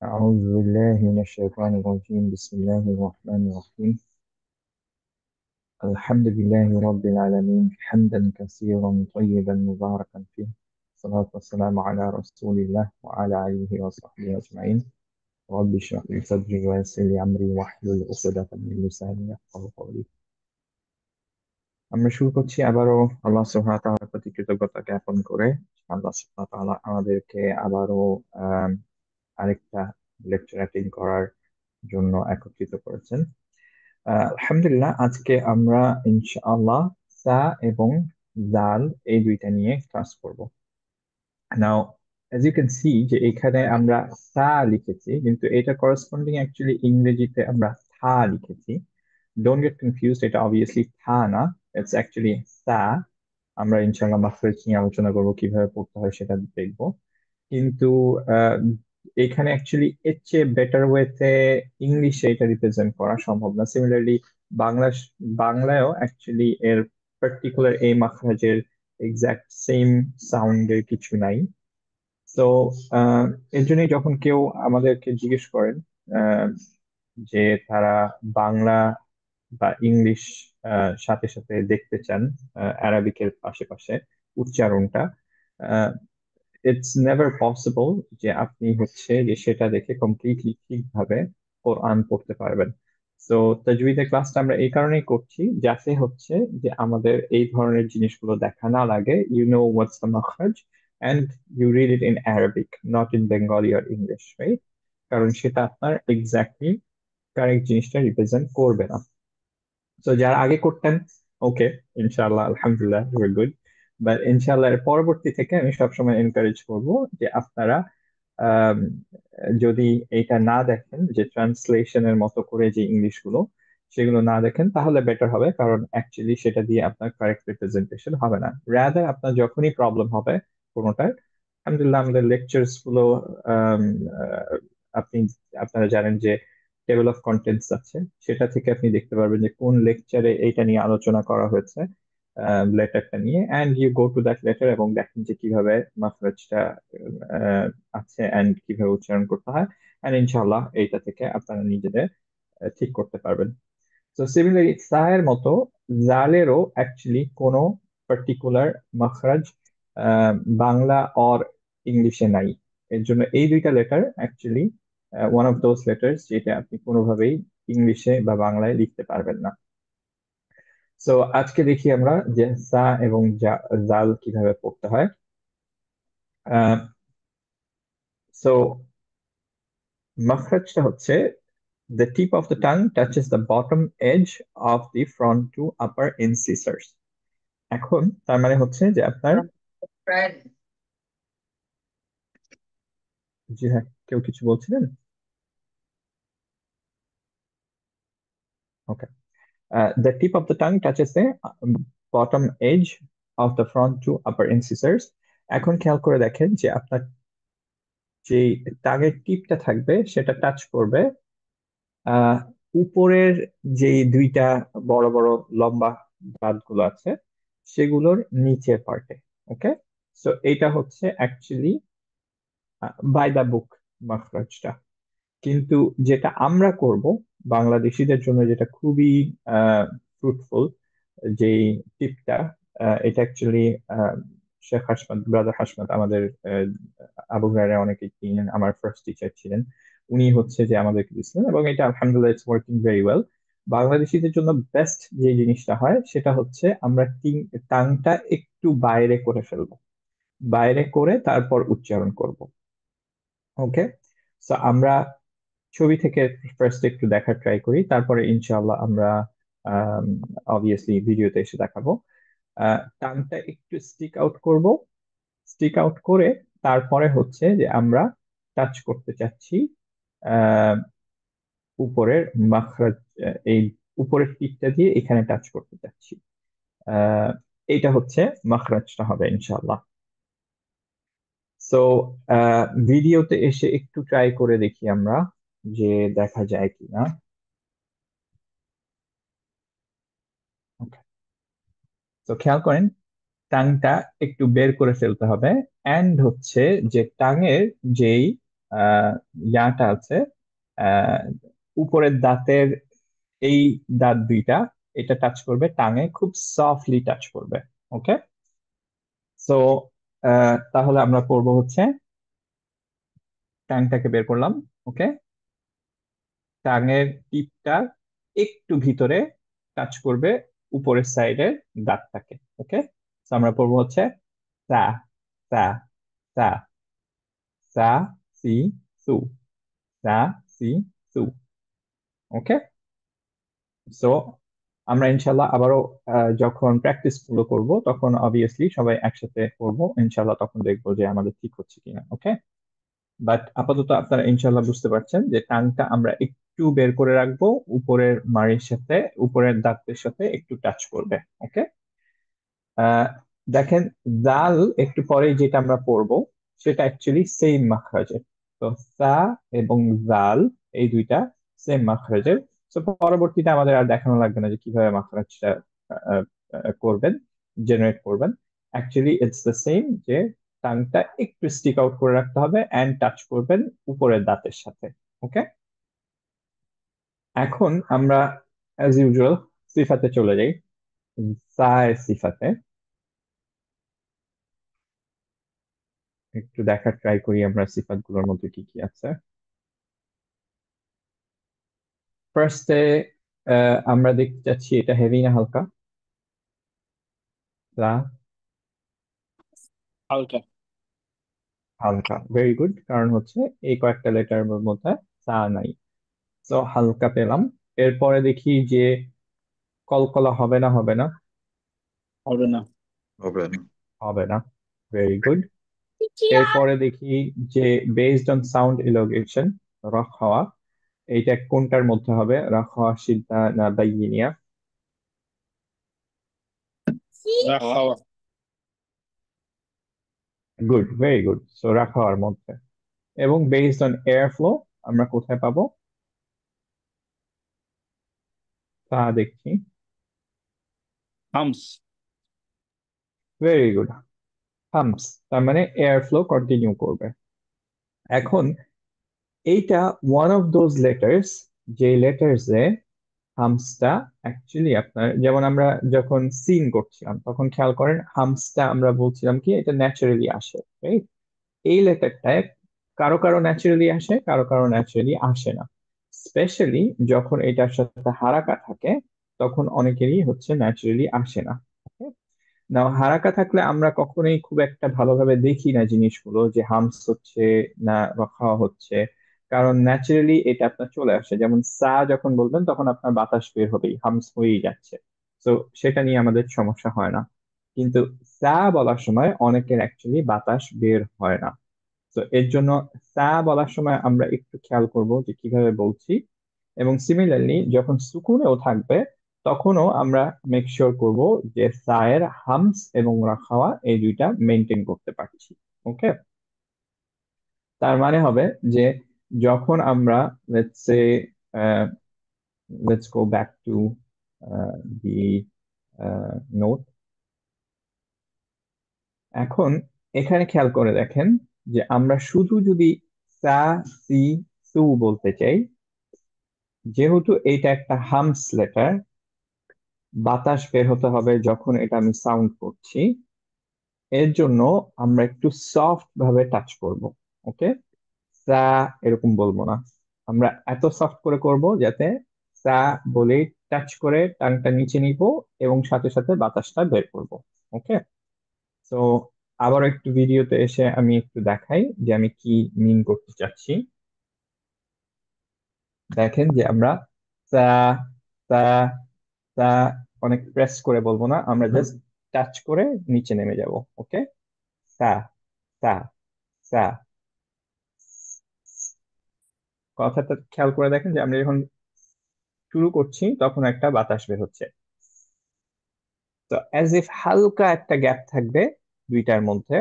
أعوذ بالله من الشيطان الرجيم بسم الله الرحمن الرحيم الحمد لله رب العالمين حمدا كثيرا طيبا مباركا فيه الصلاة والسلام على رسول الله وعلى آله وصحبه أجمعين رب اشرح لي صدري ويسر لي أمري واحلل عقدة من لساني يفقهوا قولي আমরা শুরু করছি আবারও আল্লাহ সুবহানাহু ওয়া তাআলার প্রতি কৃতজ্ঞতা জ্ঞাপন করে আল্লাহ সুবহানাহু ওয়া তাআলা আমাদেরকে আবারও আহ, আরেকটা লেকচার অ্যাটেন্ড করার জন্য একত্রিত করেছেন। আলহামদুলিল্লাহ, আজকে আমরা ইনশাআল্লাহ সা এবং জাল এই দুইটা নিয়ে ক্লাস করব। নাও as you can see যে এখানে আমরা সা লিখেছি, কিন্তু এটা করসপন্ডিং অ্যাকচুয়ালি ইংরেজিতে আমরা থা লিখেছি। ডোন্ট গেট কনফিউজড, এটা অবভিয়াসলি থা না, ইটস অ্যাকচুয়ালি সা। আমরা ইনশাআল্লাহ মাখরাজ নিয়ে আলোচনা করব, কিভাবে পড়তে হয় সেটা দেখবো। কিন্তু আহ, এখানে অ্যাকচুয়ালি এর চেয়ে বেটার ওয়েতে ইংলিশে এটা রিপ্রেজেন্ট করা সম্ভব না। সিমিলারলি বাংলা বাংলায়ও অ্যাকচুয়ালি এর পার্টিকুলার এই মাখরাজের এক্সাক্ট সেম সাউন্ডের কিছু নাই। তো এর জন্যই যখন কেউ আমাদেরকে জিজ্ঞেস করেন আহ, যে তারা বাংলা বা ইংলিশ সাথে সাথে দেখতে চান, অ্যারাবিকের পাশে উচ্চারণটা, ইটস নেভার পসিবল যে আপনি হচ্ছে যে সেটা দেখে কমপ্লিটলি ঠিকভাবে কোরআন পড়তে পারবেন। তো তাজউইদের ক্লাসটা আমরা এই কারণেই করছি, যাতে হচ্ছে যে আমাদের এই ধরনের জিনিসগুলো দেখা না লাগে। ইউ নো হোয়াটস দ্য মাখরাজ and you read it in Arabic, not in Bengali or English, right? কারণ সেটা আপনার এক্স্যাক্টলি কারেক্ট জিনিসটা রিপ্রেজেন্ট করবে না। তো যারা আগে করতেন, ওকে, ইনশাআল্লাহ আলহামদুলিল্লাহ ভেরি গুড। বাট ইনশাআল্লাহ এর পরবর্তী থেকে আমি সবসময় এনকারেজ করব যে আপনারা আম, যদি এটা না দেখেন, যে ট্রান্সলেশনের মতো করে যে ইংলিশ গুলো সেগুলো না দেখেন, তাহলে বেটার হবে। কারণ অ্যাকচুয়ালি সেটা দিয়ে আপনার কারেক্ট রিপ্রেজেন্টেশন হবে না। রাদার আপনার যখনই প্রবলেম হবে কোনোটার, আলহামদুলিল্লাহ আমাদের লেকচার্স গুলো আম, আহ, আপনি আপনারা জানেন যে টেবিল অফ কন্টেন্টস আছে, সেটা থেকে আপনি দেখতে পারবেন যে কোন লেকচারে এইটা নিয়ে আলোচনা করা হয়েছে, লেটারটা নিয়ে, and you go to that letter এবং দেখেন যে কিভাবে মাখরাজটা আছে অ্যান্ড কিভাবে উচ্চারণ করতে হয়, অ্যান্ড ইনশাআল্লাহ এইটা থেকে আপনারা নিজেদের ঠিক করতে পারবেন। তো সিমিলারলি সায়ের মতো জালেরও অ্যাকচুয়ালি কোনো পার্টিকুলার মাখরাজ বাংলা অর ইংলিশে নাই। এর জন্য এই দুইটা letter actually one of those letters যেটা আপনি কোনোভাবেই ইংলিশে বা বাংলায় লিখতে পারবেন না। তো আজকে দেখি আমরা যে সা এবং জাল কিভাবে পড়তে হয়। সো মাখরাজটা হচ্ছে the tip of the tongue touches the bottom edge of the front two upper incisors. এখন তার মানে হচ্ছে যে আপনার, জি হ্যাঁ, কেউ কিছু বলছিলেন? ওকে। The tip of the tongue touches the bottom edge of the front two upper incisors. এখন খেয়াল করে দেখেন যে আপনার যে টাঙের টিপটা থাকবে সেটা টাচ করবে আহ উপরের যে দুইটা বড় বড় লম্বা দাঁতগুলো আছে সেগুলোর নিচের পার্টে। ওকে, সো এটা হচ্ছে অ্যাকচুয়ালি বাই দা বুক মাখরাজটা। কিন্তু যেটা আমরা করব বাংলাদেশিদের জন্য, যেটা খুবই ফ্রুটফুল, যে টিপটা, এটা অ্যাকচুয়ালি শেখ হাসমাত, ব্রাদার হাসমাত, আমাদের আবু হুরায়রা অনেকে চিনেন, আমার ফার্স্ট টিচার ছিলেন। উনি হচ্ছে যে আমাদেরকে দিচ্ছিলেন, এবং এটা আলহামদুলিল্লাহ ইটস ওয়ার্কিং ভেরি ওয়েল। বাংলাদেশিদের জন্য বেস্ট যে জিনিসটা হয় সেটা হচ্ছে আমরা টাংটা একটু বাইরে করে ফেলবো, বাইরে করে তারপর উচ্চারণ করব। ওকে, সো আমরা ছবি থেকে ফার্স্ট একটু দেখার ট্রাই করি, তারপরে ইনশাআল্লাহ আমরা অবভিয়াসলি ভিডিওতে এসে দেখাবো। টাংটা একটু স্টিক আউট করব, স্টিক আউট করে তারপরে হচ্ছে যে আমরা টাচ করতে চাচ্ছি আহ, উপরের মাখরাজ, এই উপরের টিপটা দিয়ে এখানে টাচ করতে চাচ্ছি। আহ, এইটা হচ্ছে মাখরাজটা হবে ইনশাআল্লাহ। সো ভিডিওতে এসে একটু ট্রাই করে দেখি আমরা যে দেখা যায় কিনা। তো খেয়াল করেন, টাংটা একটু বের করে ফেলতে হবে, অ্যান্ড হচ্ছে যে টাঙের যেই আহ ইয়াটা আছে, আহ উপরের দাঁতের এই দাঁত দুইটা, এটা টাচ করবে টাঙে, খুব সফটলি টাচ করবে। ওকে, সো তাহলে আমরা করবো হচ্ছে টাংটাকে বের করলাম। ওকে, টাঙের টিপটা একটু ভিতরে টাচ করবে উপরের সাইডের দাঁতটাকে। ওকে, তো আমরা পড়বো হচ্ছে সা, সা, সা, সা, সি, সু, সা, সি, সু। ওকে, সো আমরা ইনশাল্লাহ আবারও যখন প্র্যাকটিস গুলো করবো তখন অবভিয়াসলি সবাই একসাথে করবো ইনশাল্লাহ, তখন দেখবো যে আমাদের ঠিক হচ্ছে কিনা। ওকে, বাট আপাতত আপনারা ইনশাল্লাহ বুঝতে পারছেন যে টাংটা আমরা একটু বের করে রাখবো, উপরের মাড়ির সাথে, উপরের দাঁতের সাথে একটু টাচ করবে। ওকে, আহ দেখেন, জাল একটু পরে যেটা আমরা পড়বো সেটা অ্যাকচুয়ালি সেম মাখরাজের। তো সা এবং জাল এই দুইটা সেম মাখরাজের। তো পরবর্তীতে আমাদের আর দেখানো লাগবে না যে কিভাবে মাখরাজটা আহ, করবেন, জেনারেট করবেন। অ্যাকচুয়ালি ইটস দ্য সেম, যে টাংটা একটু স্টিক আউট করে রাখতে হবে এন্ড টাচ করবেন উপরের দাঁতের সাথে। ওকে, এখন আমরা অ্যাজ ইউজুয়াল সিফাতে চলে যাই। সায় সিফাতে একটু দেখার ট্রাই করি আমরা সিফাত গুলোর মধ্যে কি কি আছে। ফার্স্টে আমরা দেখতে চাচ্ছি এটা হেভি না হালকা। লা, হালকা। হালকা, ভেরি গুড, কারণ হচ্ছে এই কয়েকটা লেটার মধ্যে সা নাই। তো হালকা পেলাম। এরপরে দেখি যে কলকলা হবে না, হবে না? হবে না। হবে না। হবে না, ভেরি গুড। এরপরে দেখি যে বেসড অন সাউন্ড ইলোগেশন, র খাওয়া, এইটা কোনটার মধ্যে হবে? রা খাওয়া, সিদ্ধা না বাইগিনিয়া? খাওয়া। গুড, ভেরি গুড, সো রা খাওয়ার মধ্যে। এবং বেসড অন এয়ার ফ্লো আমরা কোথায় পাবো? তা দেখছি। হামস। ভেরি গুড, হামস, তার মানে এয়ার ফ্লো কন্টিনিউ করবে। এখন এইটা ওয়ান অফ দোজ লেটার্স, যে লেটার্স এ হামসটা অ্যাকচুয়ালি আপনার, যেমন আমরা যখন সিন করছিলাম তখন খেয়াল করেন হামসটা আমরা বলছিলাম কি এটা ন্যাচারালি আসে, রাইট? এই লেটারটায় কারো কারো ন্যাচারালি আসে, কারো কারো ন্যাচারালি আসে না। স্পেশালি যখন এটার সাথে হারাকা থাকে তখন অনেকেরই হচ্ছে ন্যাচারালি আসে না। না, হারাকা থাকলে আমরা কখনোই খুব একটা ভালোভাবে দেখি না জিনিসগুলো যে হামস হচ্ছে না রক্ষা হচ্ছে, কারণ ন্যাচারালি এটা আপনার চলে আসে। যেমন সা যখন বলবেন তখন আপনার বাতাস বের হবেই, হামস হয়েই যাচ্ছে। তো সেটা নিয়ে আমাদের সমস্যা হয় না। কিন্তু সা বলার সময় অনেকের অ্যাকচুয়ালি বাতাস বের হয় না। তো এর জন্য সা বলার সময় আমরা একটু খেয়াল করব যে কিভাবে বলছি। এবং সিমিলারলি যখন সুকুনেও থাকবে তখনও আমরা মেক শিওর করব যে সায়ের হামস এবং রাখাওয়া এই দুইটা মেনটেন করতে পারছি। ওকে, তার মানে হবে যে যখন আমরা let's say, let's go back to the note. এখন এখানে খেয়াল করে দেখেন যে আমরা শুধু যদি সা, সি, সু বলতে চাই, যেহেতু এটা একটা হামস লেটার, বাতাস বের হতে হবে যখন এটা আমি সাউন্ড করছি, এর জন্য আমরা একটু সফট ভাবে টাচ করব। ওকে, সা এরকম বলবো না, আমরা এত সফট করে করব যাতে সা বলে টাচ করে টাংটা নিচে নিব এবং সাথে সাথে বাতাসটা বের করব। ওকে, তো আবার একটু ভিডিওতে এসে আমি একটু দেখাই যে আমি কি মিন করতে চাচ্ছি। দেখেন যে আমরা সা, সা, সা অনেক প্রেস করে বলবো না, আমরা জাস্ট টাচ করে নিচে নেমে যাব। ওকে, সা, সা, সা। কথাটা খেয়াল করে দেখেন যে আমরা যখন শুরু করছি তখন একটা বাতাস বের হচ্ছে। তো অ্যাজ ইফ হালকা একটা গ্যাপ থাকবে দুইটার মধ্যে,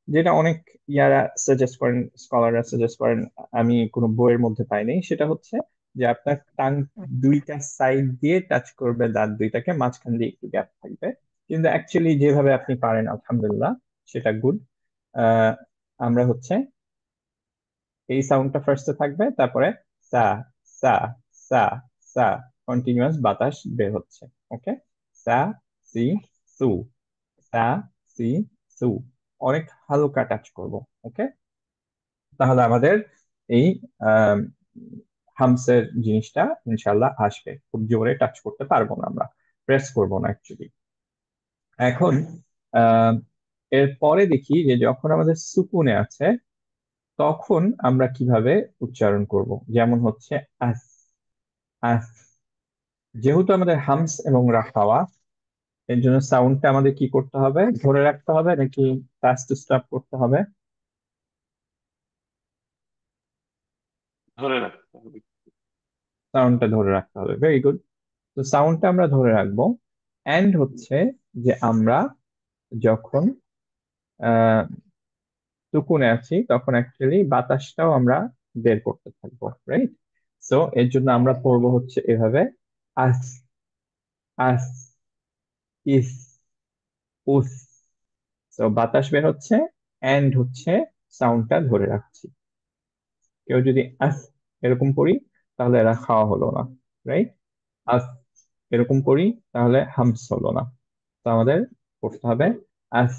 যেটা অনেক ইয়ারা সাজেস্ট করেন, স্কলাররা সাজেস্ট করেন, আমি কোনো বইয়ের মধ্যে পাইনি। সেটা হচ্ছে যে আপনার টাং দুইটা সাইড দিয়ে টাচ করবে দাঁত দুইটাকে, মাঝখান দিয়ে একটু গ্যাপ থাকবে। কিন্তু অ্যাকচুয়ালি যেভাবে আপনি পারেন আলহামদুলিল্লাহ, সেটা গুড। আমরা হচ্ছে এই সাউন্ডটা ফার্স্টে থাকবে, তারপরে সা সা সা সা, কন্টিনিউয়াস বাতাস বের হচ্ছে। ওকে, সা সি সু, সা সি সু, অনেক হালকা টাচ করব। ওকে, তাহলে আমাদের এই হামসের জিনিসটা ইনশাল্লাহ আসবে। খুব জোরে টাচ করতে পারবো না, আমরা প্রেস করব না অ্যাকচুয়ালি। এখন আহ এরপরে দেখি যে যখন আমাদের সুকুনে আছে তখন আমরা কিভাবে উচ্চারণ করব। যেমন হচ্ছে আস, আস, যেহেতু আমাদের হামস এবং রাখাওয়া, এর জন্য সাউন্ডটা আমাদের কি করতে হবে, ধরে রাখতে হবে নাকি ফাস্ট স্টপ করতে হবে? ধরে রাখতে হবে। সাউন্ডটা ধরে রাখতে হবে, ভেরি গুড। তো সাউন্ডটা আমরা ধরে রাখবো। এন্ড হচ্ছে যে আমরা যখন আহ সুকুনে আছি তখন অ্যাকচুয়ালি বাতাসটাও আমরা বের করতে থাকবো, রাইট? সো এর জন্য আমরা পড়বো হচ্ছে এভাবে, আস, আস, ইস, উস। তো বাতাস বের হচ্ছে, এন্ড হচ্ছে সাউন্ডটা ধরে রাখছি। কেউ যদি আস এরকম করি তাহলে এরা খাওয়া হলো না, রাইট? আস এরকম করি তাহলে হামস হলো না। তো আমাদের করতে হবে আস,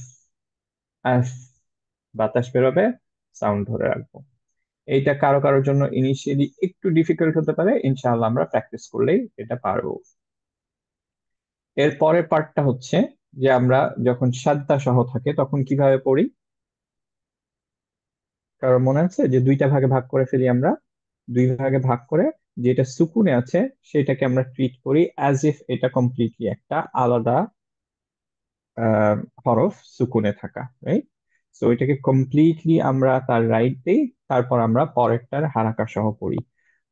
আস, বাতাস বেরোবে, সাউন্ড ধরে রাখবো। এইটা কারো কারোর জন্য ইনিশিয়ালি একটু ডিফিকাল্ট হতে পারে, ইনশাআল্লাহ আমরা প্র্যাকটিস করলেই এটা পারবো। এর পরের পার্টটা হচ্ছে যে আমরা যখন সাদ্দা সহ থাকে তখন কিভাবে পড়ি। কারণ মনে আছে যে দুইটা ভাগে ভাগ করে ফেলি আমরা, দুই ভাগে ভাগ করে যেটা সুকুনে আছে সেটাকে আমরা ট্রিট করি অ্যাজ ইফ এটা কমপ্লিটলি একটা আলাদা আহ, হরফ সুকুনে থাকা, রাইট? তো এটাকে কমপ্লিটলি আমরা তার রাইট দিই, তারপর আমরা পরেরটার হারাকা সহ পড়ি।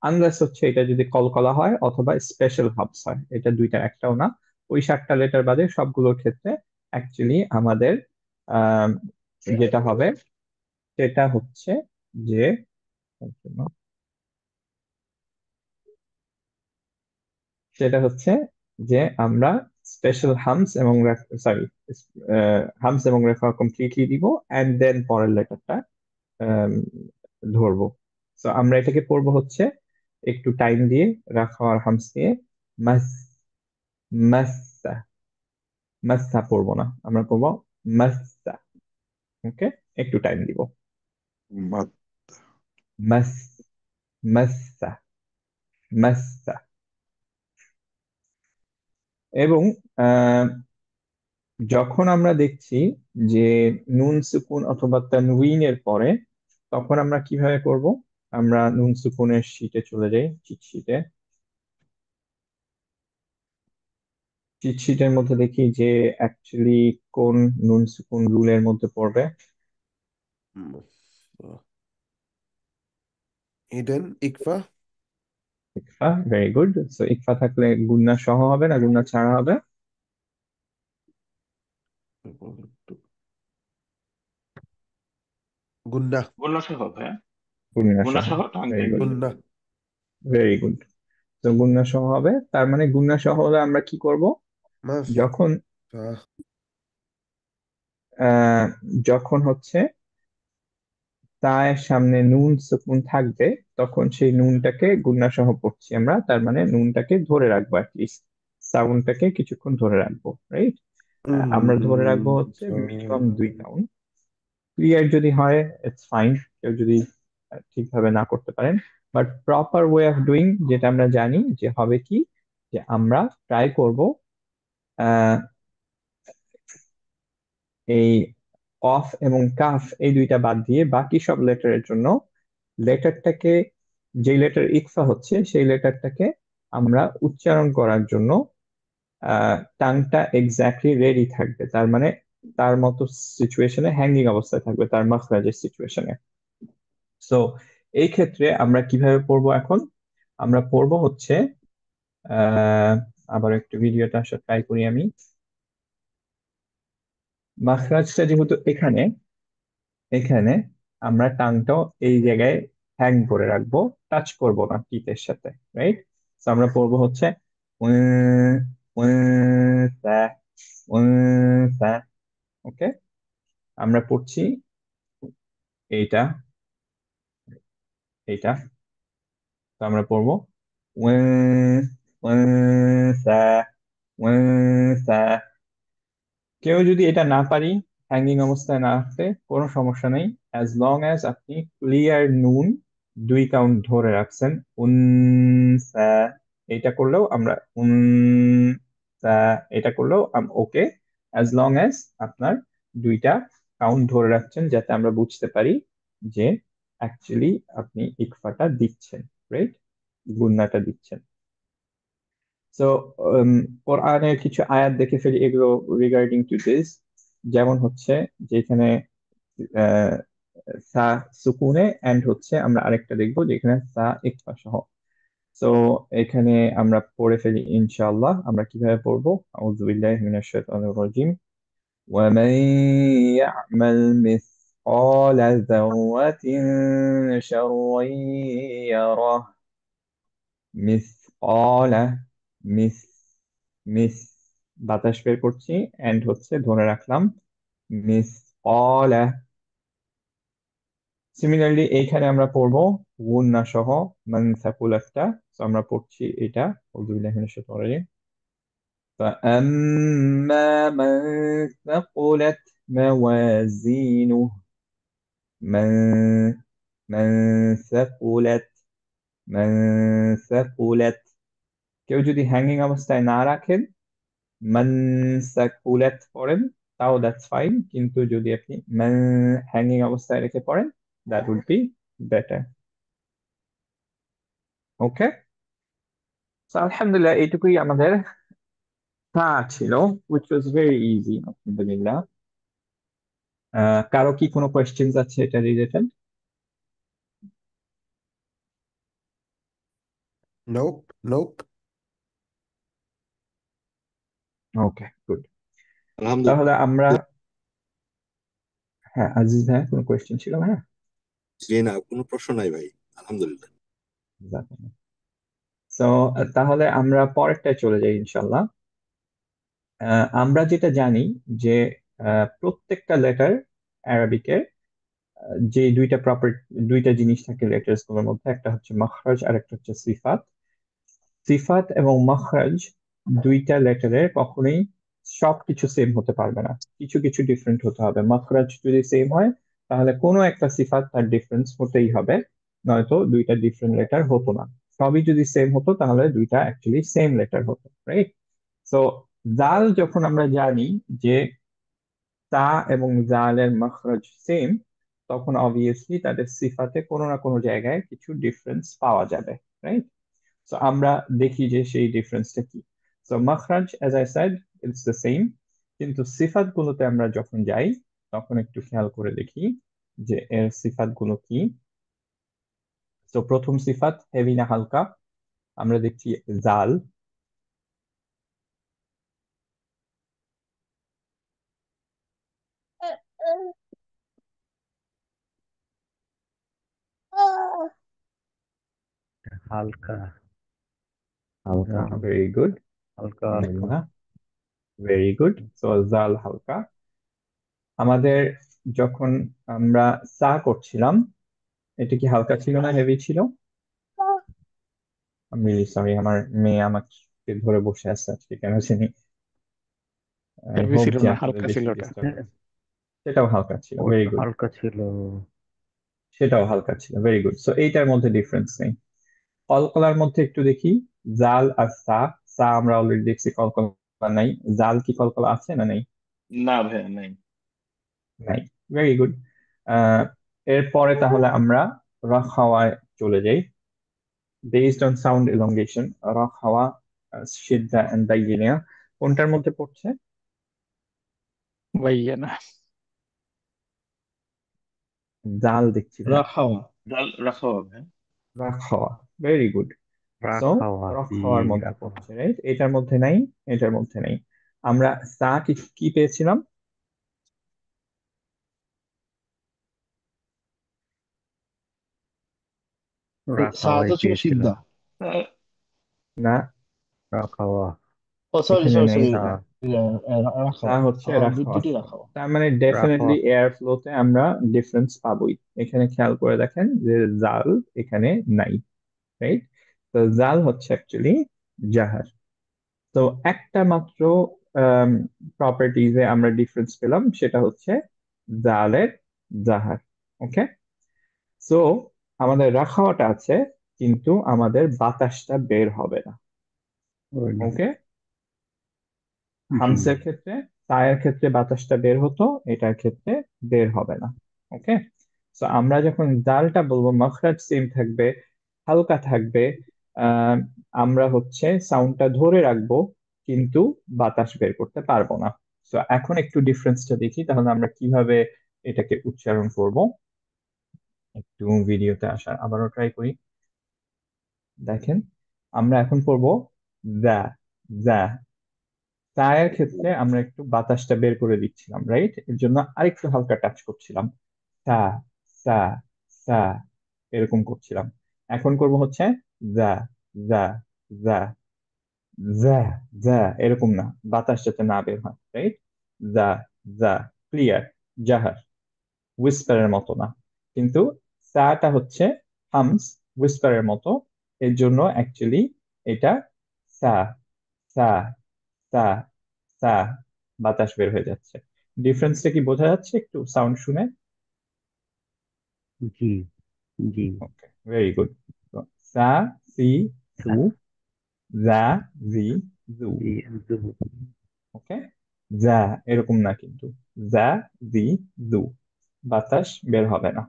আনলেস হচ্ছে এটা যদি কলকলা হয় অথবা স্পেশাল হাবস হয়, এটা দুইটার একটাও না। ওই 7টা লেটার বাদে সবগুলোর ক্ষেত্রে অ্যাকচুয়ালি আমাদের আহ যেটা হবে সেটা হচ্ছে যে, সেটা হচ্ছে যে আমরা স্পেশাল হামস এবং সরি হামস এবং রেফা কমপ্লিটলি দিব, এন্ড দেন পরের লেটারটা ধরবো। তো আমরা এটাকে পড়বো হচ্ছে একটু টাইম দিয়ে, রাখা আর হামস দিয়ে, মাস, মাসা, মাসা পড়বো না, আমরা পড়বো মাসা। ওকে, একটু টাইম দিব, মা- মাস, মাসা, মাসা। এবং আহ যখন আমরা দেখছি যে নুন সুকুন অথবা তানউইনের পরে, তখন আমরা কিভাবে করব। আমরা নুন সুকুনের শিটে চলে যাই, চিট শিটে। চিট শিটের মধ্যে দেখি যে অ্যাকচুয়ালি কোন নুন সুকুন রুলের মধ্যে পড়বে। ইডেন ইকফা। ইকফা, ভেরি গুড। সো ইকফা থাকলে গুন্না সহ হবে না গুন্না ছাড়া হবে? গুন্না। গুণা সহ, হ্যাঁ, গুন্না গুণা সহ, সহ টান ভেরি দিয়ে গুড, বললে গুন্না। হবে। Very good. তো গুন্না সহ হবে, তার মানে গুন্না সহ হলে আমরা কি করব। মাফ। যখন আহ, আহ যখন হচ্ছে তার সামনে নুন সুকুন থাকবে তখন সেই নুনটাকে গুণনা সহ পড়ছি আমরা, তার মানে নুনটাকে ধরে রাখবো, অ্যাটলিস্ট সাউন্ডটাকে কিছুক্ষণ ধরে রাখবো, রাইট? আমরা ধরে রাখবো হচ্ছে মিনিমাম 2 কাউন্ট। ক্লিয়ার যদি হয় ইটস ফাইন, কেউ যদি ঠিকভাবে না করতে পারেন। But proper way of doing যেটা আমরা জানি যে হবে কি, যে আমরা ট্রাই করব আহ এই অফ এবং কাফ এই দুইটা বাদ দিয়ে বাকি সব লেটারের জন্য লেটারটাকে, যে লেটার ইকফা হচ্ছে সেই লেটারটাকে আমরা উচ্চারণ করার জন্য টাংটা এক্স্যাক্টলি রেডি থাকবে, তার মানে তার মতো সিচুয়েশনে হ্যাঙ্গিং অবস্থায় থাকবে তার মাখরাজের সিচুয়েশনে। সো এই ক্ষেত্রে আমরা কিভাবে পড়বো এখন, আমরা পড়বো হচ্ছে আহ আবার একটু ভিডিওটা আসলে ট্রাই করি আমি। মাখরাজটা যেহেতু এখানে, এখানে আমরা টাংটাও এই জায়গায় হ্যাং করে রাখবো, টাচ করব না টিথের সাথে, রাইট? তো আমরা পড়বো হচ্ছে ওকে, আমরা পড়ছি এইটা, এইটা। তো আমরা পড়বো ওয়ান ওয়ানসা ওয়ানসা। কেউ যদি এটা না পারি, হ্যাঙ্গিং অবস্থায় না রাখতে কোনো সমস্যা নেই, অ্যাজ লং অ্যাজ আপনি ক্লিয়ার নুন 2 কাউন্ট ধরে রাখছেন। উনসা এটা করলেও আমরা উনসা এটা করলেও ওকে, অ্যাজ লং অ্যাজ আপনার 2টা কাউন্ট ধরে রাখছেন, যাতে আমরা বুঝতে পারি যে অ্যাকচুয়ালি আপনি ইকফাটা দিচ্ছেন, রাইট, গুন্নাটা দিচ্ছেন। সো কোরআনের কিছু আয়াত দেখে ফেলি এগুলো রিগার্ডিং টু দিস। যেমন হচ্ছে যে এখানে আহ, সা সুকুনে এন্ড হচ্ছে, আমরা আরেকটা দেখবো যেখানে সা ইকফা সহ। সো এখানে আমরা পড়ে ফেলি ইনশাআল্লাহ। আমরা কিভাবে পড়বো? আউযু বিল্লাহি মিনাশ শাইতানির রাজিম। ومن يعمل مثقال ذرة شرا يره মিসকালা মিস মিস বাতাস বের করছি এন্ড হচ্ছে ধরে রাখলাম মিসকালা। সিমিলারলি এইখানে আমরা পড়বো গুন্না সহ মান সাকুলাতটা। তো আমরা পড়ছি এটা আউযু বিল্লাহি মিনাশ শাইতানির রাজিম। فأما من ثقلت موازينه من من ثقلت من ثقلت। কেউ যদি হ্যাঙ্গিং অবস্থায় না রাখেন, মানসাকুলাত পড়েন, তাও দ্যাটস ফাইন, কিন্তু যদি আপনি মান হ্যাঙ্গিং অবস্থায় রেখে পড়েন, দ্যাট উড বি বেটার। ওকে, আলহামদুলিল্লাহ এইটুকুই আমাদের তা ছিল, which was very easy আলহামদুলিল্লাহ। কারো কি কোনো কোয়েশ্চেন্স আছে এটা রিলেটেড? Nope, nope. ওকে, গুড। তাহলে আলহামদুলিল্লাহ। আমরা, হ্যাঁ আজিজ ভাই কোনো কোয়েশ্চেন ছিল? হ্যাঁ, জি না, কোনো প্রশ্ন নাই ভাই। আলহামদুলিল্লাহ। তো তাহলে আমরা পরেরটায় চলে যাই ইনশাল্লাহ। আমরা যেটা জানি যে প্রত্যেকটা লেটার অ্যারাবিকের যে দুইটা জিনিস থাকে লেটার্স গুলোর মধ্যে, একটা হচ্ছে মাখরাজ আর একটা হচ্ছে সিফাত। সিফাত এবং মাখরাজ দুইটা লেটারের কখনোই সবকিছু সেম হতে পারবে না, কিছু কিছু ডিফারেন্ট হতে হবে। মাখরাজ যদি সেম হয় তাহলে কোনো একটা সিফাত তার ডিফারেন্স হতেই হবে, নয়তো দুইটা ডিফারেন্ট লেটার হতো না। সবই যদি সেম হতো তাহলে দুইটা অ্যাকচুয়ালি সেম লেটার হতো, রাইট? সো জাল যখন আমরা জানি যে তা এবং জালের মাখরাজ সেম, তখন অবভিয়াসলি তাদের সিফাতে কোনো না কোনো জায়গায় কিছু ডিফারেন্স পাওয়া যাবে, রাইট? সো আমরা দেখি যে সেই ডিফারেন্সটা কি। সো মাখরাজ as I said it's the same, কিন্তু সিফাত গুলোতে আমরা যখন যাই তখন একটু খেয়াল করে দেখি যে এর সিফাত গুলো কি। তো প্রথম সিফাত হেভি না হালকা, আমরা দেখছি জাল। হালকা হালকা ভেরি গুড, হালকা হালকা। আলহামদুলিল্লাহ, ভেরি গুড। সো জাল হালকা। আমাদের যখন আমরা সা করছিলাম, এটা কি হালকা ছিল না হেভি ছিল? আমি সরি, আমার মেয়ে আমাকে ধরে বসে আছে আজকে কেন জানি। আই হেভি হোপ ছিল যে না, আপনাদের হালকা ছিল বেশি ওটা। ডিস্টার্ব হচ্ছে। সেটাও হালকা ছিল, ভেরি ওটা গুড। হালকা ছিল। সেটাও হালকা ছিল, ভেরি গুড। সো এইটার মধ্যে ডিফারেন্স নেই। কলকলার মধ্যে একটু দেখি, জাল আর সা। সা আমরা অলরেডি দেখছি কলকলা নাই, জাল কি কলকলা আছে না নেই? না ভাইয়া নাই। নাই, ভেরি গুড। এরপরে তাহলে আমরা রাখাওয়ায় চলে যাই। বেসড অন সাউন্ড এলongation, রাখাওয়া, সিদ্ধা এন্ড দাইয়িনা কোনটার মধ্যে পড়ছে? ভাইয়া না, জাল দেখছি ভাইয়া। রাখাওয়া। রাখা হবে। রাখাওয়া, ভেরি গুড। সো রাখাওয়া রাখাওয়ার জি মধ্যে রাখাওয়া। পড়ছে, রাইট? এটার মধ্যে নাই, এটার মধ্যে নাই। আমরা সা কি কি পেয়েছিলাম? রাখাওয়াই সাহায্য ছিল পেয়েছিলাম। সিদ্ধা। না, রাখাওয়া। ও সরি এখানে সরি নেই। সরি, রাখাও তা হচ্ছে রাখা দুটি অস্ত্র। রাখাও। তার মানে রাখো ডেফিনেটলি এয়ার ফ্লোতে আমরা ডিফারেন্স পাবোই। এখানে খেয়াল করে দেখেন যে জাল এখানে নাই, রাইট? তো জাল হচ্ছে অ্যাকচুয়ালি জাহার। তো একটা মাত্র প্রপার্টিজে আমরা ডিফারেন্স পেলাম, সেটা হচ্ছে জালের জাহার। ওকে, সো আমাদের রাখাওয়াটা আছে, কিন্তু আমাদের বাতাসটা বের হবে না। ওই না। ওকে, জি হামসের ক্ষেত্রে, তায়ের ক্ষেত্রে বাতাসটা বের হতো, এটার ক্ষেত্রে বের হবে না। ওকে, তো আমরা যখন দালটা বলবো মখরাজ সেম থাকবে, হালকা থাকবে, আহ, আমরা হচ্ছে সাউন্ডটা ধরে রাখবো, কিন্তু বাতাস বের করতে পারবো না। তো এখন একটু ডিফারেন্সটা দেখি, তাহলে আমরা কিভাবে এটাকে উচ্চারণ করব। একটু ভিডিওতে আসার আবারও ট্রাই করি। দেখেন, আমরা এখন পড়বো দা, দা। চায়ের ক্ষেত্রে আমরা একটু বাতাসটা বের করে দিচ্ছিলাম, রাইট? এর জন্য আরেকটু হালকা টাচ করছিলাম, সা, সা, সা, এরকম করছিলাম। এখন করব হচ্ছে যা, যা, যা, যা, যা, এরকম না, বাতাস যাতে না বের হয়, রাইট? যা, যা, ক্লিয়ার, জাহার, হুইসপারের মতো না। কিন্তু সাটা হচ্ছে হামস, হুইসপারের মতো। এর জন্য অ্যাকচুয়ালি এটা সা, সা, সা, সা, বাতাস বের হয়ে যাচ্ছে। ডিফারেন্সটা কি বোঝা যাচ্ছে একটু সাউন্ড শুনে? জি জি। ওকে, ভেরি গুড। সা, সি, সু, জা, জি, জু। জি জু। ওকে, যা এরকম না কিন্তু, যা, জি, জু, বাতাস বের হবে না।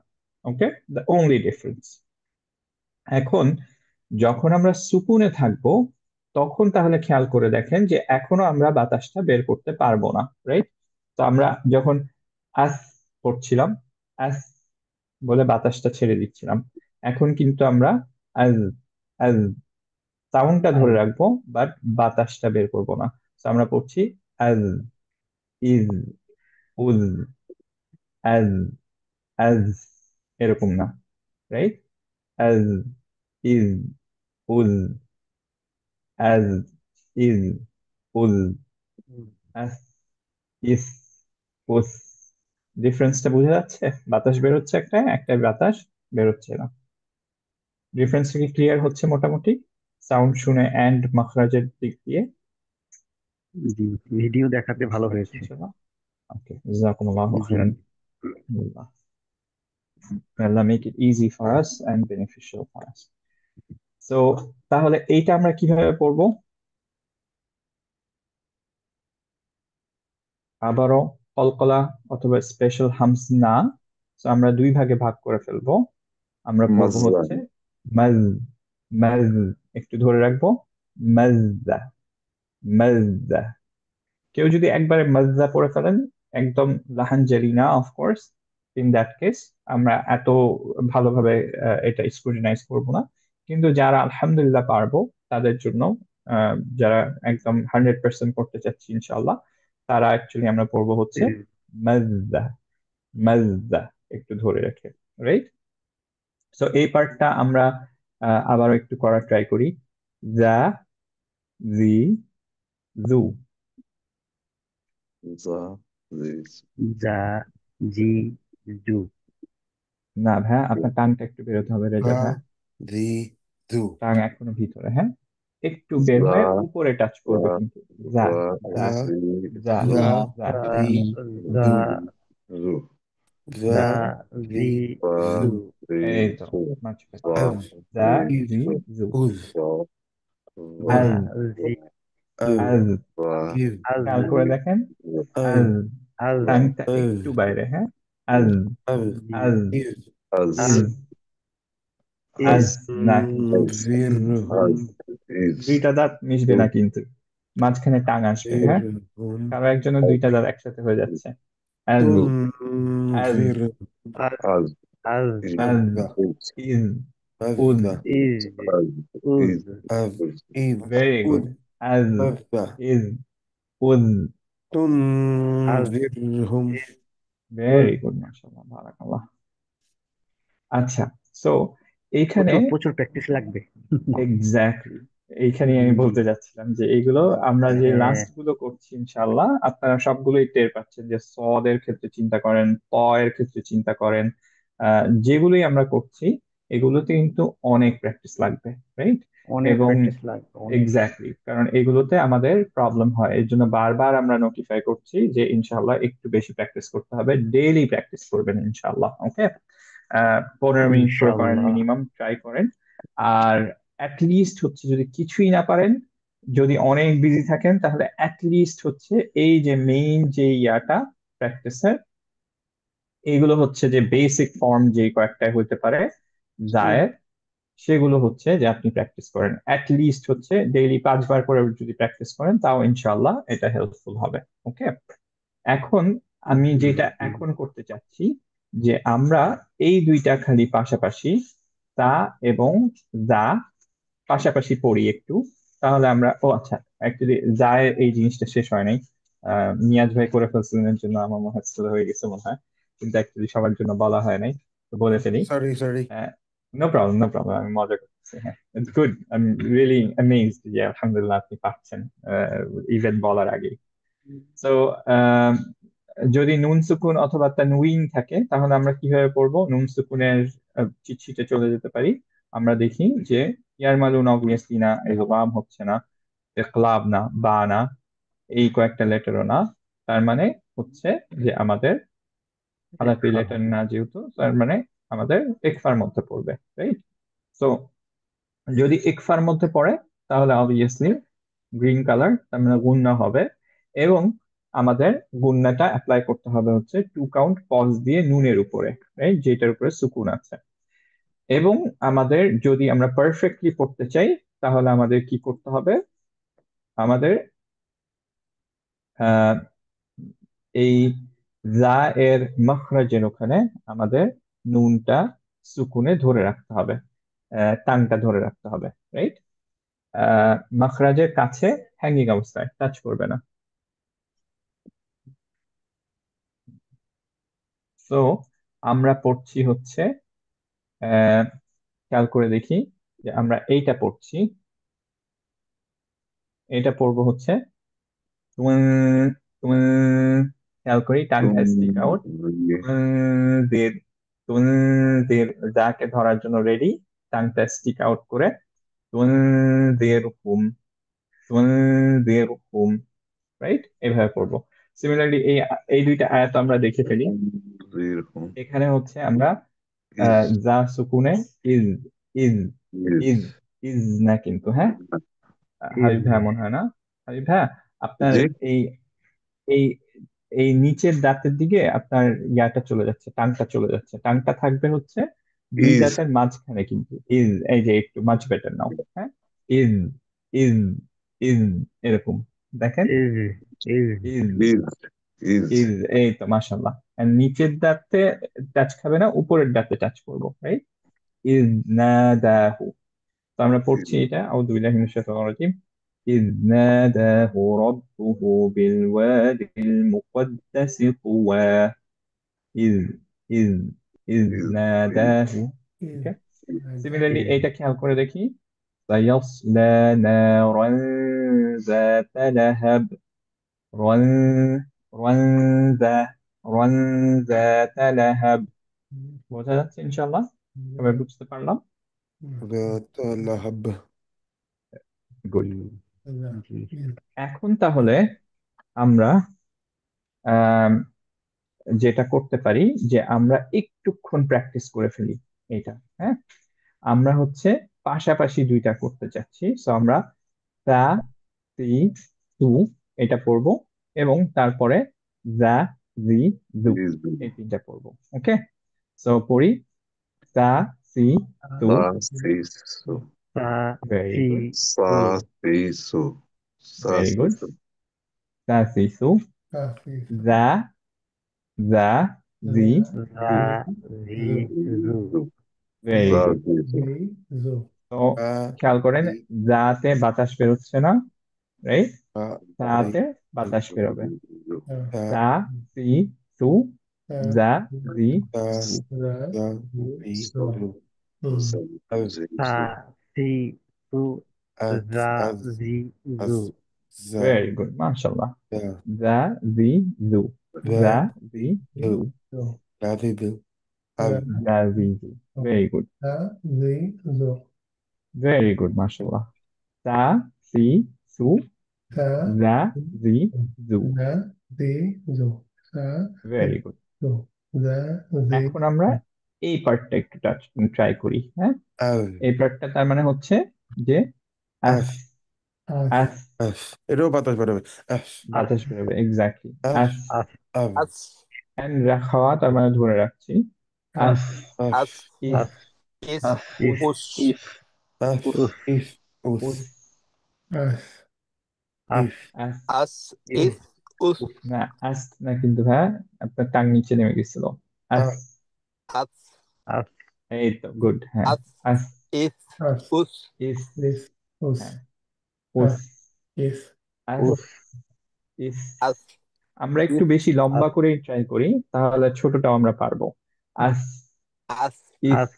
ওকে, দ্য অনলি ডিফারেন্স। এখন যখন আমরা সুকুনে থাকবো, তখন তাহলে খেয়াল করে দেখেন যে এখনো আমরা বাতাসটা বের করতে পারবো না, রাইট? তো আমরা যখন আস করছিলাম, আস বলে বাতাসটা ছেড়ে দিচ্ছিলাম। এখন কিন্তু আমরা আজ, আজ সাউন্ডটা ধরে আজ রাখবো, বাট বাতাসটা বের করবো না। তো আমরা পড়ছি আজ, ইজ, উজ, আজ, আজ, এরকম না, রাইট? আজ, ইজ, উজ, আজ, ইজ, উজ, আস, ইস, উস। ডিফারেন্সটা বোঝা যাচ্ছে? বাতাস বেরোচ্ছে একটা, একটা বাতাস বেরোচ্ছে না। ডিফারেন্সটা কি ক্লিয়ার হচ্ছে মোটামুটি সাউন্ড শুনে এন্ড মাখরাজের দিক দিয়ে? জি, ভিডিও দেখাতে বুঝতে ভালো পারছেন হয়েছে। সবাই? ওকে, জাযাকুমুল্লাহু জি খাইরান। আল্লাহ, আল্লাহ make it easy for us and beneficial for us. So তাহলে এইটা আমরা কিভাবে পড়বো? আবারও কলকলা অথবা স্পেশাল হামস না, তো আমরা দুই ভাগে ভাগ করে ফেলবো। আমরা পড়বো মাজা, হচ্ছে মাজ, মাজ, একটু ধরে রাখবো, মাজদা, মাজদা। কেউ যদি একবারে মাজদা পড়ে ফেলেন, একদম লাহানজারি না অফকোর্স, ইন দ্যাট কেস আমরা এত ভালোভাবে এটা স্ক্রুটিনাইজ করবো না। কিন্তু যারা আলহামদুলিল্লাহ পারবো, তাদের জন্য, যারা একদম 100% করতে চাচ্ছি ইনশাআল্লাহ, তারা অ্যাকচুয়ালি আমরা পড়বো হচ্ছে মাজদা, মাজদা, একটু ধরে রেখে, রাইট? সো এই পার্টটা আমরা আবার একটু করার ট্রাই করি। যা, জি, জু। জা, জিজ, যা জি জু। না ভাই, আপনার টানটা একটু বেরোতে হবে রেজা বা ভাই। দি দু টাং এখনো ভিতরে, হ্যাঁ, একটু বের জা, হয়ে উপরে টাচ জা, করবে কিন্তু। যা, জা, যা, যা জি, যা, যা যা, যা, যা দি যা দু জু, যা যা দি জি বা, জু। জি, এই তো, জু, মাছ পেতে। বা, আব যা, জি, ইজ জি, জু, জু। উজ বা, যা বা, আজ, জি জু। আব আজ, বা, ইজ আজ খেয়াল করে দেখেন, জু, আজ, আব আজ টাংটা আব একটু বাইরে, হ্যাঁ, আজ, আব জি আজ, ইজ আজ, ইজ, আজ আজ ইজ না কিন্তু, আজ, ইজ। তুনজিরহুম আজ, ইজ, দুইটা দাঁত মিশবে জু, না কিন্তু, মাঝখানে টাং আসবে, হ্যাঁ। জিরহুম কারো একজনের আজ, দুইটা দাঁত একসাথে হয়ে যাচ্ছে। আজ, আজ, তুনজিরহুম আজ আজ, আজ ইজ, আজ, আববা ইজ, ইজ, উজ। আববা ইজ আজ, উজ ইজ, আব উজ, ইজ ভেরি গুড। উজ আজ, আববা ইজ, উজ। আজ তুনজিরহুম ইজ উজ। ভেরি গুড, মাশাআল্লাহ, বারাকাল্লাহ। আচ্ছা, সো এইখানে প্রচুর প্রচুর প্র্যাকটিস লাগবে। এক্স্যাক্টলি, এইখানে আমি বলতে যাচ্ছিলাম যে এগুলো আমরা যে হ্যাঁ লাস্ট গুলো করছি ইনশাল্লাহ আপনারা সবগুলোই টের পাচ্ছেন, যে সদের ক্ষেত্রে চিন্তা করেন, ত এর ক্ষেত্রে চিন্তা করেন, যেগুলোই আমরা করছি এগুলোতে কিন্তু অনেক প্র্যাকটিস লাগবে, রাইট? অনেক এবং প্র্যাকটিস লাগবে, অনেক। এক্স্যাক্টলি, কারণ এগুলোতে আমাদের প্রবলেম হয়, এর জন্য বারবার আমরা নোটিফাই করছি যে ইনশাল্লাহ একটু বেশি প্র্যাকটিস করতে হবে, ডেইলি প্র্যাকটিস করবেন ইনশাল্লাহ। ওকে, 15 মিনিট করে করেন ইনশাল্লাহ। মিনিমাম, ট্রাই করেন। আর অ্যাটলিস্ট হচ্ছে যদি কিছুই না পারেন, যদি অনেক বিজি থাকেন, তাহলে অ্যাটলিস্ট হচ্ছে এই যে মেইন যে ইয়াটা প্র্যাকটিসের, এইগুলো হচ্ছে যে বেসিক ফর্ম যে কয়েকটা হইতে পারে জায়ের, সেগুলো হচ্ছে যে আপনি প্র্যাকটিস করেন অ্যাটলিস্ট হচ্ছে ডেইলি 5 বার করে যদি প্র্যাকটিস করেন, তাও ইনশাল্লাহ এটা হেল্পফুল হবে। ওকে, এখন আমি যেটা এখন করতে চাচ্ছি, যে আমরা এই দুইটা খালি পাশাপাশি তা এবং দা পাশাপাশি পড়ি একটু, তাহলে আমরা, ও আচ্ছা, অ্যাকচুয়ালি জায়ের এই জিনিসটা শেষ হয় নাই। নিয়াজ ভাই করে ফেলছিলেন, এর জন্য আমার মনে হচ্ছে হয়ে গেছে মনে হয়, কিন্তু অ্যাকচুয়ালি সবার জন্য বলা হয় নাই, তো বলে ফেলি। Sorry, sorry. No problem, no problem, আমি মজা করতেছি। হ্যাঁ, it's good, I am really amazed যে আলহামদুলিল্লাহ আপনি পাচ্ছেন ইভেন বলার আগে। তো যদি নুন সুকুন অথবা তানউইন থাকে, তাহলে আমরা কিভাবে পড়বো? নুন সুকুনের চিট শিটে চলে যেতে পারি, আমরা দেখি যে ইয়ারমালুন অবভিয়াসলি না, ইগরাম হচ্ছে না, ইকলাব না, বা না, এই কয়েকটা লেটারও না, তার মানে হচ্ছে যে আমাদের আলাপি লেটার না, যেহেতু তার মানে আমাদের ইকফার মধ্যে পড়বে, রাইট? তো যদি ইকফার মধ্যে পড়ে, তাহলে অবভিয়াসলি গ্রিন কালার, তার মানে গুন্না হবে। এবং আমাদের গুন্নাটা অ্যাপ্লাই করতে হবে হচ্ছে 2 কাউন্ট পজ দিয়ে নুনের উপরে, রাইট, যেটার উপরে সুকুন আছে। এবং আমাদের যদি আমরা পারফেক্টলি পড়তে চাই, তাহলে আমাদের কি করতে হবে? আমাদের আহ এই জা এর মখরাজের ওখানে আমাদের নুনটা সুকুনে ধরে রাখতে হবে, টানটা ধরে রাখতে হবে, রাইট? মাখরাজের কাছে হ্যাঙ্গিং অবস্থায়, টাচ করবে না। তো আমরা পড়ছি হচ্ছে, আহ, খেয়াল করে দেখি যে আমরা এইটা পড়ছি, এটা পড়বো হচ্ছে তুম তুম, খেয়াল করি টানটা স্টিক আউট, দের তুম, দের, যাকে ধরার জন্য রেডি, টানটা স্টিক আউট করে তুম, দের হুম, তুম, দের হুম, রাইট, এইভাবে পড়বো। সিমিলারলি এই এই দুইটা আয়াত আমরা দেখে ফেলি। এখানে হচ্ছে আমরা যা সুকুনে ইজ, ইজ, ইজ, ইজ না কিন্তু, হ্যাঁ, হাবিব ভাইয়া মনে হয় না, হাবিব ভাইয়া আপনার এই এই এই নিচের দাঁতের দিকে আপনার ইয়াটা চলে যাচ্ছে, টাংটা চলে যাচ্ছে, টাংটা থাকবে হচ্ছে দুই Is, দাঁতের মাঝখানে, কিন্তু ইজ, এই যে একটু মাছ বেটার নাও, হ্যাঁ, ইজ, ইজ, ইজ, এরকম দেখেন, ইজ, ইজ, ইজ, is, is, ইজ, এই তো মাশাল্লাহ। আর নিচের দাঁতে টাচ খাবে না, উপরের দাঁতে টাচ করবো, রাইট? ইজ নাদাহু। তো আমরা পড়ছি এটা, আউযু বিল্লাহি মিনাশ শাইতানির রাজিম, ইজ নাদাহু রাব্বুহু বিল ওয়াদিল মুকদ্দাসি তুওয়া, ইজ, ইজ, ইজ is, নাদাহু। ওকে, সিমিলারলি এইটা খেয়াল করে দেখি, সায়াসলা নারান যাতা লাহাব, রান, রান যা, রান যাতা লাহাব। বোঝা যাচ্ছে ইনশাআল্লাহ? সবাই বুঝতে পারলাম? ذات لهب. গুড। জি। এখন তাহলে আমরা আম, যেটা করতে পারি, যে আমরা একটুক্ষণ প্র্যাকটিস করে ফেলি এটা, হ্যাঁ, আমরা হচ্ছে পাশাপাশি দুইটা করতে চাচ্ছি, সো আমরা তা, সি, তু, এটা পড়বো, এবং তারপরে যা, জি, জু, is, এই তিনটা পড়বো। ওকে, সো পড়ি, তা, সি, তু, sa, si, so, তা, ভেরি সি, গুড, sa, সু, si, so, sa, very si, good, so, তা, সি, সু, যা, যা, জি, যা, জু, জি, জু, so, very sa, good. si, so, তো A, খেয়াল করেন, I, যাতে বাতাস বেরোচ্ছে না, রাইট, A, I, তাতে বাতাস বেরোবে, A, তা, সি, সু, যা, জি, A, জু, Ya, I, Lu. sa, Al, si, তা, so, সি, সু, Az, Za, az, zi, az, zu. za, Very good, mashallah. ya, The, the, the, ve, the, the, du, the, zo, ladidu, ve, az, the, the, the. Very good. da, zi, zo, Very good, mashallah. The, si, su, da, the, the, zu. da, zi, zo, sa, Very good. zo, da, zi, এখন আমরা এই পার্টটা একটু try করি, হ্যাঁ? az, এই পার্টটা তার মানে হচ্ছে যে আস, as, আস, as, এটাও বাতাস বেরোবে, as, বাতাস বেরোবে, এক্স্যাক্টলি as, আস। As, av, as, এন্ড খাওয়া তার মানে ধরে রাখছি, আস, as, as, is, is, is, us, as, us, is, us, us, as, as, is, us. as, is, is, us, না আস না, কিন্তু হ্যাঁ আপনার টাং নিচে নেমে গেছিল। আস, as, as, এই তো গুড, হ্যাঁ। as, us, is, as, us, is, this, us, হ্যাঁ, উস, is, us, us, is. as, আমরা একটু বেশি লম্বা করে ট্রাই করি, তাহলে ছোটটাও আমরা পারবো। আস, as, is, as,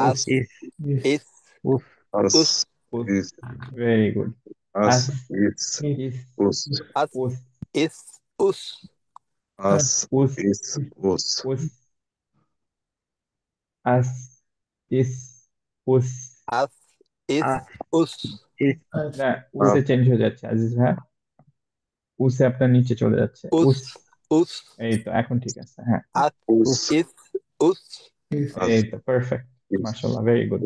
as, is, this, is, us, us, us, us. is, very good. us, us, is, is, us, as, us, is, us, us, us, is, us, us, us, is, us. as, is, as, us, is, as, না, use change হয়ে যাচ্ছে আজিজ ভাই, use আপনার নিচে চলে যাচ্ছে, উস। us, us, এই তো এখন ঠিক আছে, হ্যাঁ। as, us, is, us, is, এই তো পারফেক্ট, is, মাশাআল্লাহ, ভেরি গুড।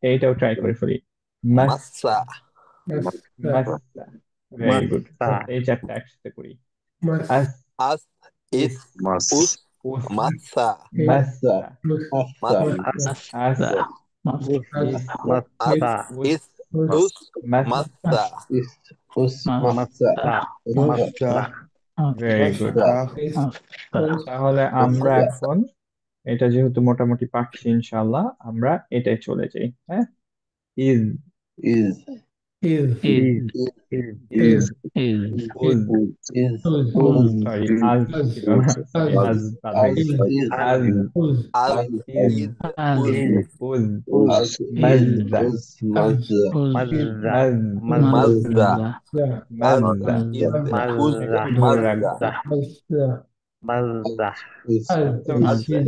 এইটাও ট্রাই করে ফেলি। মাস, massa, mas, মাসা, ভেরি গুড। massa, এই চারটা একসাথে করি। mas, us, as, is, is, mas, us, us, massa, মাসা, massa, us, us, is, massa, us, is, mas, us, মাসা, massa, massa, masa, very good. masa, is, তাহলে আমরা এখন এটা যেহেতু মোটামুটি পারছি, ইনশাআল্লাহ আমরা এটাই চলে যাই, হ্যাঁ। Is, is, is, is, is, uz, us, sorry আজ ছিল না, সরি us, আজ বাদ হয়ে গেছে। আজ, us, as, is, is, us, is, uz, us, Mazda, mazza, মাজ, mazza, yeah, Mazda. is, us, একটু ধরে রাখবো। mazza, mazza, So, as, is,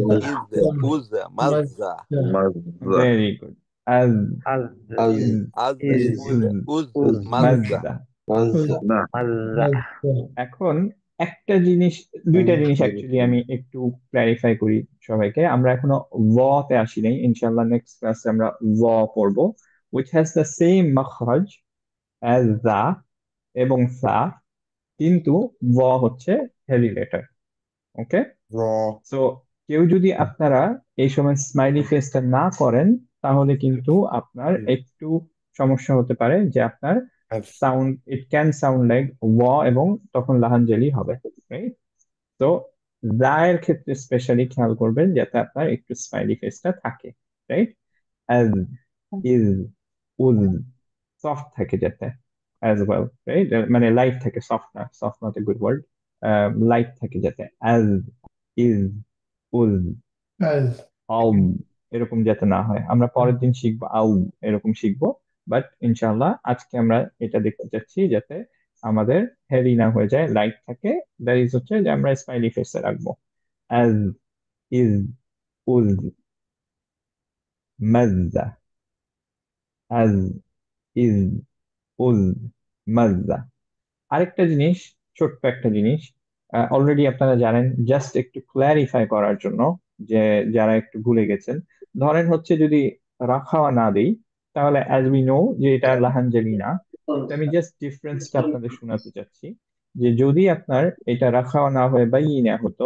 us, mazza, very good. আজ, az, is, as, is, is, us, mazza, mazza, এখন একটা জিনিস, দুইটা জিনিস অ্যাকচুয়ালি আমি একটু ক্লারিফাই করি সবাইকে। আমরা এখনো ভ তে আসি নাই, ইনশাআল্লাহ নেক্সট ক্লাসে আমরা ভ পড়বো, which has the same মাখরাজ as দা এবং সা, কিন্তু ভ হচ্ছে হেভি লেটার। ওকে, raw, সো কেউ যদি আপনারা এই সময় স্মাইলি ফেসটা না করেন, তাহলে কিন্তু আপনার একটু সমস্যা হতে পারে, যে আপনার as, sound, it can sound like ওয়া, এবং তখন লাহানজালি হবে, রাইট? তো জায়ের ক্ষেত্রে স্পেশালি খেয়াল করবেন যাতে আপনার একটু স্মাইলি ফেসটা থাকে, রাইট? অ্যাজ, ইজ, উজ, সফট থাকে যাতে, অ্যাজ ওয়েল, রাইট? মানে লাইট থাকে, সফট না, soft not a good word, light থাকে যাতে, অ্যাজ, ইজ, উজ, as, আউ, এরকম যাতে না হয়। আমরা পরের দিন শিখবো আউ, এরকম শিখবো, বাট ইনশাআল্লাহ আজকে আমরা এটা দেখতে চাচ্ছি যাতে আমাদের হেভি না হয়ে যায়, লাইট থাকে। দ্যাট ইজ হচ্ছে যে আমরা স্মাইলি ফেসে রাখবো। অ্যাজ, ইজ, উজ, মাজদা, অ্যাজ, ইজ, উজ, মাজদা। আরেকটা জিনিস, ছোট্ট একটা জিনিস, অলরেডি আপনারা জানেন, জাস্ট একটু ক্ল্যারিফাই করার জন্য, যে যারা একটু ভুলে গেছেন, ধরেন হচ্ছে যদি রাখাওয়া না দেই, তাহলে অ্যাজ উই নো যে এটা লাহানজালি না। তো আমি জাস্ট ডিফারেন্সটা আপনাদের শোনাতে চাচ্ছি, যে যদি আপনার এটা রাখাওয়া না হয়ে বা ই না হতো,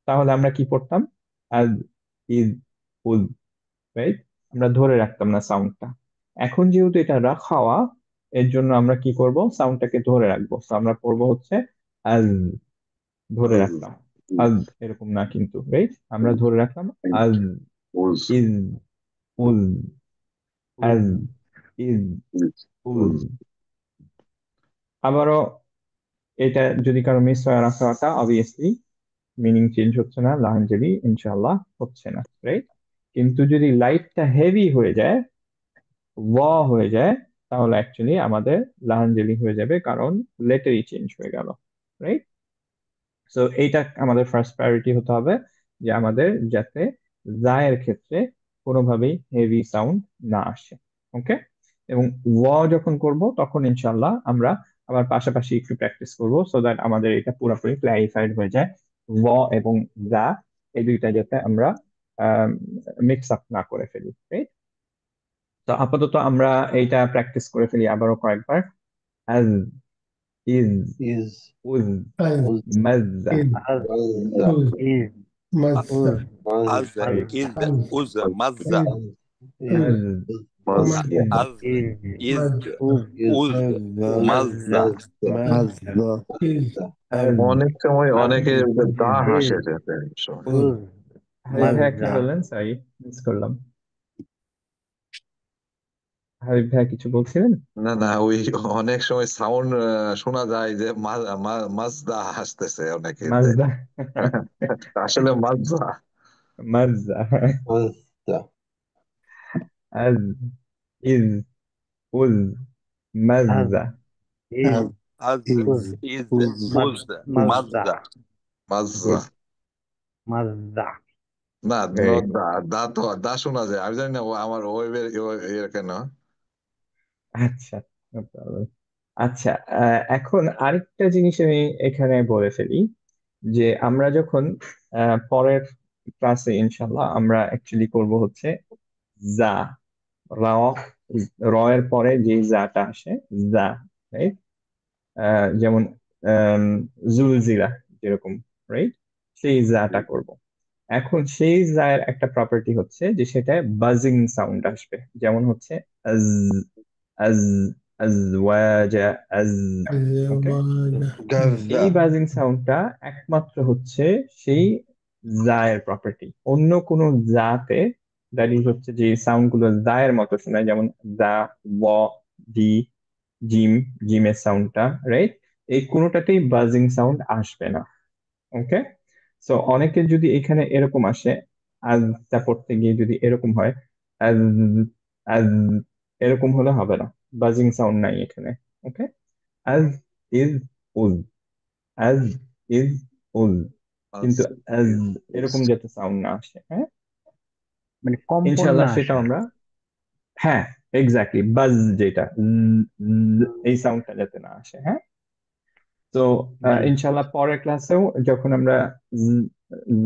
তাহলে আমরা কি করতাম? অ্যাজ, ইজ, উজ, রাইট? আমরা ধরে রাখতাম না সাউন্ডটা। এখন যেহেতু এটা রাখাওয়া, এর জন্য আমরা কি করব? সাউন্ডটাকে ধরে রাখবো। তো আমরা পড়বো হচ্ছে আজ, ধরে রাখলাম, আজ, এরকম না কিন্তু, রাইট? আমরা ধরে রাখলাম আজ, us, ইজ, উজ, আজ, ইজ, উজ। আবারও এটা যদি কারো মিস হয় রাখাটা, অবভিয়াসলি মিনিং চেঞ্জ হচ্ছে না, লাহানজালি ইনশাআল্লাহ হচ্ছে না, রাইট? কিন্তু যদি লাইটটা হেভি হয়ে যায়, ওয়া হয়ে যায়, তাহলে অ্যাকচুয়ালি আমাদের লাহানজেলি হয়ে যাবে, কারণ লেটারই চেঞ্জ হয়ে গেল, রাইট? সো এইটা আমাদের ফার্স্ট প্রায়োরিটি হতে হবে, যে আমাদের যাতে জায়ের ক্ষেত্রে কোনোভাবেই হেভি সাউন্ড না আসে। ওকে, এবং যখন করব তখন ইনশাল্লাহ আমরা আবার পাশাপাশি একটু প্র্যাকটিস করব, সো দ্যাট আমাদের এটা পুরোপুরি ক্ল্যারিফাইড হয়ে যায়। এবং যা, এই দুইটা যাতে আমরা মিক্স আপ না করে ফেলি, রাইট? তো আপাতত আমরা এইটা প্র্যাকটিস করে ফেলি আবারও কয়েকবার। আজ, is, is, uz, was, মাজ্জা। Mazda, أز Mazda, Az, Very iz, uz, mazza. is, Mazda. Az, iz, is, uz, mazza. مزة অনেক সময় অনেকে দা হাসে إز যাতে সময়। أز হাবিব ভাইয়া কি مزة বললেন? সরি, মিস করলাম। হাবিব ভাইয়া কিছু বলছিলেন? না না, ওই অনেক সময় সাউন্ড শোনা যায় যে মাজদা হাসতেছে অনেকে, মাজদা। আসলে মাজদা। মাজদা। মাজদা, আজ, ইজ, উজ, أز মাজদা। إز Az, أز iz, uz, مزة mazza. মাজদা। مزة না, Very দা দা তো দা শোনা যায়, আমি জানি না ও আমার ওয়েবের ইয়ে কেন। আচ্ছা, no problem. আচ্ছা, এখন আরেকটা জিনিস আমি এখানে বলে ফেলি, যে আমরা যখন পরের ক্লাসে ইনশাল্লাহ আমরা অ্যাকচুয়ালি করব হচ্ছে যা, র, র এর পরে যে জাটা আসে, যা, রাইট? যেমন জুলজিলা যেরকম, রাইট? সেই জাটা করব। এখন সেই জায়ের একটা প্রপার্টি হচ্ছে যে সেটা বাজিং সাউন্ড আসবে, যেমন হচ্ছে আজ, আজ, আজওয়াজা, আজ। ওকে, গাজা এই বাজিং সাউন্ডটা একমাত্র হচ্ছে সেই জায়ের প্রপার্টি। অন্য কোনো জাতে, দ্যাট ইজ হচ্ছে যে সাউন্ড গুলো জায়ের মতো শোনায়, যেমন দা, ওয়া, ডি, জিম, জিমের সাউন্ডটা, রাইট? এই কোনোটাতেই বাজিং সাউন্ড আসবে না। ওকে, সো অনেকের যদি এখানে এরকম আসে, আজটা পড়তে গিয়ে যদি এরকম হয়, আজ, আজ, এরকম হলে হবে না, বাজিং সাউন্ড নাই এখানে। ওকে, আজ, ইজ, উজ, আজ, ইজ, উজ, কিন্তু আজ এরকম যাতে সাউন্ড না আসে, হ্যাঁ? মানে কম্পন ইনশাল্লাহ না সেটা আসে আমরা, হ্যাঁ, এক্স্যাক্টলি, বাজ যেটা, এই সাউন্ডটা যাতে না আসে, হ্যাঁ? তো জি ইনশাল্লাহ পরের ক্লাসেও যখন আমরা জ-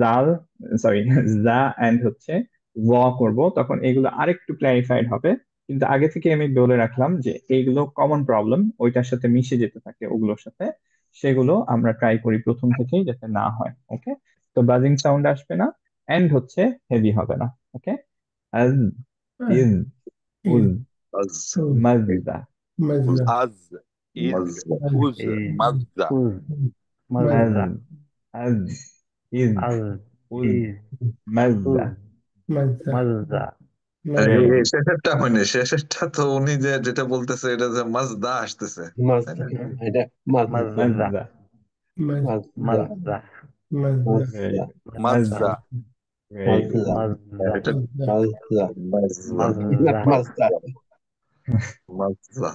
জাল, সরি, জা এন্ড হচ্ছে করব, তখন এগুলো আরেকটু ক্ল্যারিফাইড হবে। কিন্তু আগে থেকে আমি বলে রাখলাম যে এইগুলো কমন প্রবলেম, ওইটার সাথে মিশে যেতে থাকে ওগুলোর সাথে, সেগুলো আমরা ট্রাই করি প্রথম থেকেই যাতে না হয়। ওকে, তো বাজিং সাউন্ড আসবে না, এন্ড হচ্ছে হেভি হবে না। ওকে, আজ, ইজ, উজ, মাজদা, Az, iz, uz, إيه mazza. أز আজ, مزة আজ, ইজ, أز উজ, إز মাজদা। أز مزة ভেরি গুড। শেষেরটা হয়নি, শেষেরটা তো উনি যে যেটা বলতেছে এটা যে মাজদা আসতেছে, তাই না? مزة مزة মাজদা। مزة ভেরি গুড। مزة মাজদা। Mazza. Very good. مزة এটা মাজদা, مزة মাজদা।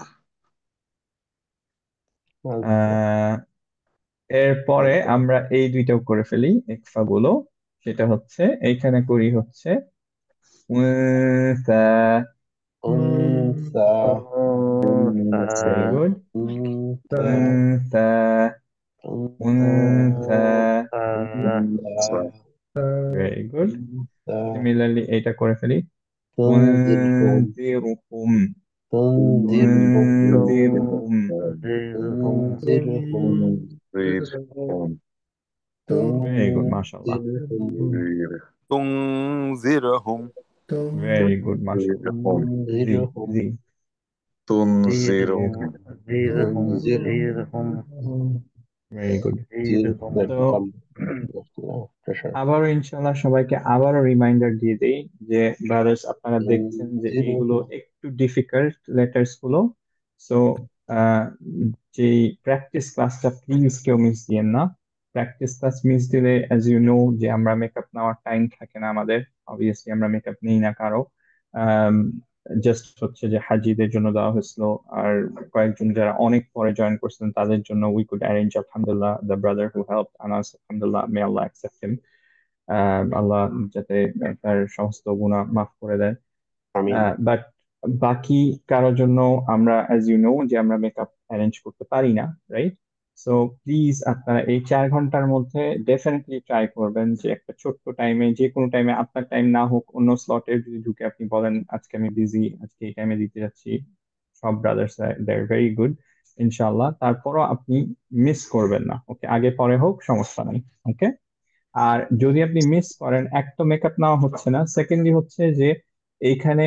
এরপরে আমরা এই দুইটাও করে ফেলি ইকফা গুলো, সেটা হচ্ছে এইখানে করি হচ্ছে উনসা। أنثى ভেরি أنثى গুড। أنثى উনসা, উনসা। Very good. সিমিলারলি এইটা করে ফেলি, تنذرهم উনজিরুহুম, تنذرهم উনজিরহুম। تنذرهم ভেরি গুড, মাশাআল্লাহ। تنذرهم. ভেরি গুড, মাশাআল্লাহ। জি, تنذرهم জি, تنذرهم زيرهم زيرهم ভেরি গুড। زيرهم তো আবারও ইনশাল্লাহ সবাইকে আবারও রিমাইন্ডার দিয়ে দেই যে ব্রাদার্স, আপনারা দেখছেন যে এইগুলো একটু ডিফিকাল্ট লেটার্স গুলো, সো যে প্র্যাকটিস ক্লাসটা প্লিজ কেউ মিস দিয়েন না। প্র্যাকটিস ক্লাস মিস দিলে, অ্যাজ ইউ নো, যে আমরা মেকআপ নেওয়ার টাইম থাকে না আমাদের, অবভিয়াসলি আমরা মেকআপ নেই না কারো। জাস্ট হচ্ছে যে হাজিদের জন্য দেওয়া হয়েছিল, আর কয়েকজন যারা অনেক পরে জয়েন করছিলেন তাদের জন্য উই কুড অ্যারেঞ্জ, আলহামদুলিল্লাহ, the brother who help Anas, আলহামদুলিল্লাহ, মে আল্লাহ অ্যাকসেপ্ট হিম, আল্লাহ যাতে তার সমস্ত গুনাহ মাফ করে দেয়। আমিন। বাট বাকি কারোর জন্য আমরা, অ্যাজ ইউ নো, যে আমরা মেকআপ অ্যারেঞ্জ করতে পারি না, রাইট? সো প্লিজ আপনারা এই 4 ঘন্টার মধ্যে ডেফিনেটলি ট্রাই করবেন যে একটা ছোট্ট টাইমে, যে কোনো টাইমে, আপনার টাইম না হোক অন্য স্লটে যদি ঢুকে আপনি বলেন আজকে আমি বিজি, আজকে এই টাইমে দিতে যাচ্ছি, সব brothers they are very good ইনশাল্লাহ। তারপরও আপনি মিস করবেন না, ওকে? আগে পরে হোক, সমস্যা নেই, ওকে? আর যদি আপনি মিস করেন, এক তো মেকআপ নেওয়া হচ্ছে না, সেকেন্ডলি হচ্ছে যে এইখানে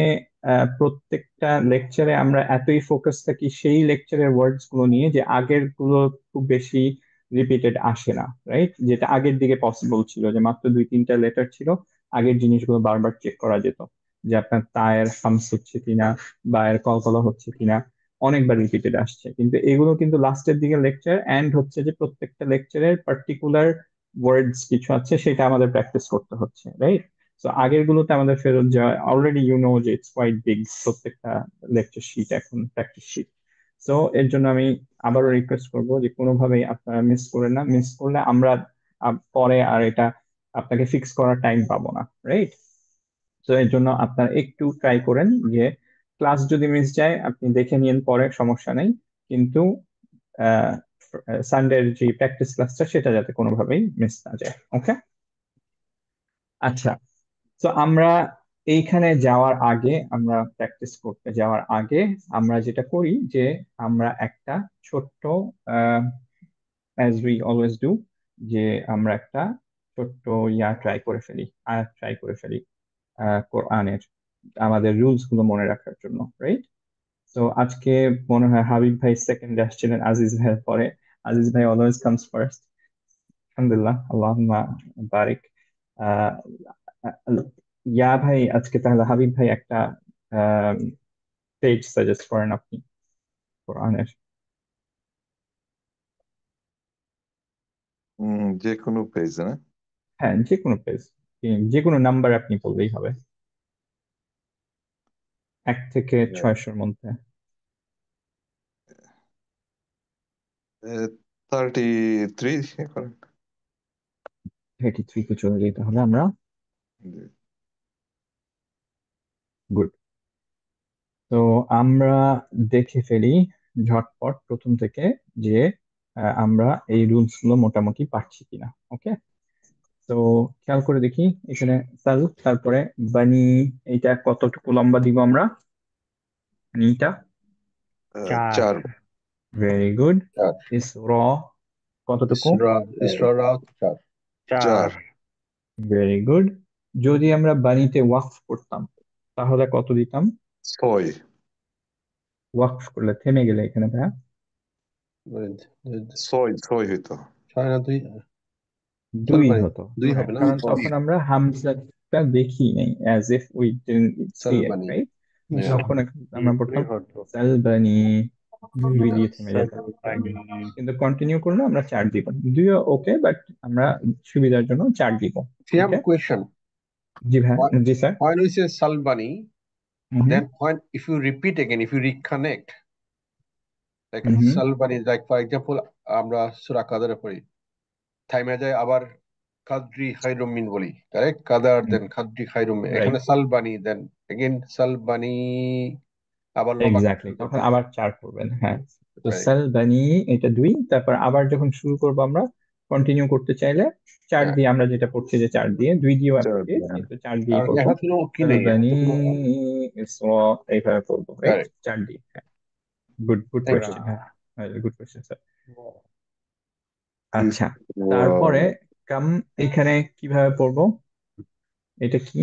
প্রত্যেকটা লেকচারে আমরা এতই ফোকাস থাকি সেই লেকচারের ওয়ার্ডস গুলো নিয়ে যে আগের গুলো খুব বেশি রিপিটেড আসে না, রাইট? যেটা আগের দিকে পসিবল ছিল, যে মাত্র 2-3টা লেটার ছিল, আগের জিনিসগুলো বারবার চেক করা যেত, যে আপনার তায়ের হামস হচ্ছে কিনা বা এর কলকলা হচ্ছে কিনা, অনেকবার রিপিটেড আসছে। কিন্তু এগুলো কিন্তু লাস্টের দিকে লেকচার এন্ড হচ্ছে যে প্রত্যেকটা লেকচারের পার্টিকুলার ওয়ার্ডস কিছু আছে, সেটা আমাদের প্র্যাকটিস করতে হচ্ছে, রাইট? তো আগের গুলোতে আমাদের ফেরত যাওয়া, অলরেডি ইউ নো যে ইটস কোয়াইট বিগ, প্রত্যেকটা লেকচার শিট এখন প্র্যাকটিস শিট। সো এর জন্য আমি আবারও রিকোয়েস্ট করবো যে কোনোভাবেই আপনারা মিস করেন না, মিস করলে আমরা পরে আর এটা আপনাকে ফিক্স করার টাইম পাবো না, রাইট? তো এর জন্য আপনারা একটু ট্রাই করেন যে ক্লাস যদি মিস যায় আপনি দেখে নিন পরে, সমস্যা নেই, কিন্তু সানডের যে প্র্যাকটিস ক্লাসটা সেটা যাতে কোনোভাবেই মিস না যায়, ওকে? আচ্ছা, তো আমরা এইখানে যাওয়ার আগে, আমরা প্র্যাকটিস করতে যাওয়ার আগে আমরা যেটা করি যে আমরা একটা ছোট্ট, অ্যাজ উই অলওয়েজ ডু, যে আমরা একটা ছোট্ট ট্রাই করে ফেলি, আয়াত ট্রাই করে ফেলি কোরআনের, আমাদের রুলস গুলো মনে রাখার জন্য, রাইট? তো আজকে মনে হয় হাবিব ভাই সেকেন্ড আসছিলেন আজিজ ভাইয়ের পরে। আজিজ ভাই অলওয়েজ কামস ফার্স্ট, আলহামদুলিল্লাহ, আল্লাহুম্মা বারিক। আহ, ইয়া ভাই, আজকে তাহলে হাবিব ভাই একটা পেজ সাজেস্ট করেন আপনি কোরআনের। যে কোনো পেজ না? হ্যাঁ, যে কোনো পেজ, যে কোনো নাম্বার আপনি বললেই হবে, 1 থেকে 600-র মধ্যে। 33 করেন। 33 তে চলে যাই তাহলে আমরা। জি। গুড। তো আমরা দেখে ফেলি ঝটপট প্রথম থেকে যে আমরা এই রুলস গুলো মোটামুটি পারছি কিনা, ওকে? তো খেয়াল করে দেখি এখানে সাল, তারপরে বানি, এইটা কতটুকু লম্বা দিব আমরা, বানিটা? 4 4। Very good. 4 ইসর কতটুকু? ইসরা 4 4। Very good. যদি আমরা বানিতে ওয়াকফ করতাম তাহলে কত দিতাম? 6। ওয়াকফ করলে থেমে গেলে এখানে ভাইয়া 6 হইতো। 6 না 2 2 মানে হতো, 2 হ্যাঁ, হবে না? কারণ তখন আমরা হামজাটা দেখি নাই, as if we didn't see it, সালবানি রাইট? হ্যাঁ তখন আমরা পড়তাম সালবানি, 2 দিয়ে থেমে যেত, কিন্তু কন্টিনিউ করলে আমরা 4 দিব। 2 ওকে, বাট আমরা সুবিধার জন্য 4 দিব, সিয়াম ওকে? কোয়েশ্চন জি ভাই, জি sir. when we say salbani hmm then when if you repeat again if you reconnect like hmm hmm, salbani like for example আমরা সূরা কাদারে পড়ি থাইমা যায় আবার কাদরি খায়রুম মিন বলি কারেক্ট কাদার দেন কাদরি খায়রুম এখানে রাইট, সালবানি দেন এগেইন সালবানি আবার লম্বা এক্স্যাক্টলি, শুরু তখন করতেছি আবার 4 করবেন, হ্যাঁ। তো রাইট সালবানি, এটা 2, তারপর আবার যখন শুরু করবো আমরা, কন্টিনিউ করতে চাইলে 4 হ্যাঁ দিয়ে, আমরা যেটা পড়ছি যে 4 দিয়ে, 2 দিয়েও 4 অ্যাপ্রোপ্রিয়েট, হ্যাঁ। কিন্তু 4 দিয়ে আর পড়বো। এখানে কোনো কি নেই এখানে সালবানি তো কোনো ইসরা, এইভাবে পড়বো, রাইট? কারেক্ট 4 দিয়ে, হ্যাঁ। Good, good thank you question, হ্যাঁ, গুড কোয়েশ্চেন স্যার। ইস আচ্ছা, তারপরে কাম, এখানে কিভাবে পড়বো? এটা কি?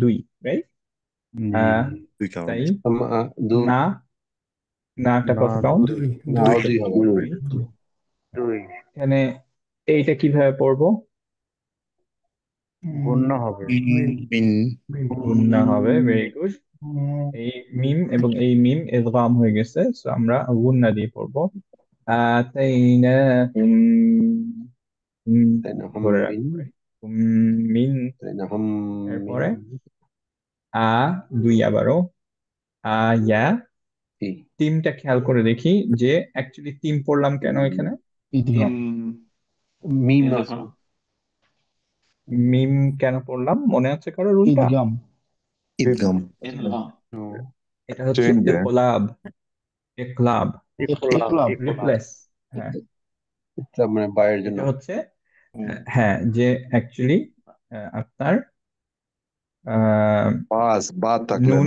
2, রাইট? দুই কারণ তাই দু না, নাটা কত কাউন্ট? নাও দুই হবে 2 এখানে এইটা কিভাবে পড়বো? গণ্য হবে মিন গুন্না হবে, ভেরি গুড। এই মিম এবং এই মিম ইদগাম হয়ে গেছে, সো আমরা গুন্না দিয়ে পড়বো। আতাইনাহুম, হুম তাই না ধরে মিন রাখবো, right? মিন বাইনাহুম এরপরে মিন আ দুই আবারও আয়া তি তিনটা খেয়াল করে দেখি যে অ্যাকচুয়ালি তিন পড়লাম কেন এখানে ইদগাম মিম এই আছে দেখো মিম কেন পড়লাম মনে আছে কারো রুলটা ইদগাম ঈদগাম ইদগাম ও, এটা হচ্ছে চেঞ্জ ইকলাব ইকলাব ইকলাব রিপ্লেস হ্যাঁ এটা মানে বায়ের জন্য এটা হচ্ছে হ্যাঁ যে অ্যাকচুয়ালি আপনার আহ, বা থাকলে নুন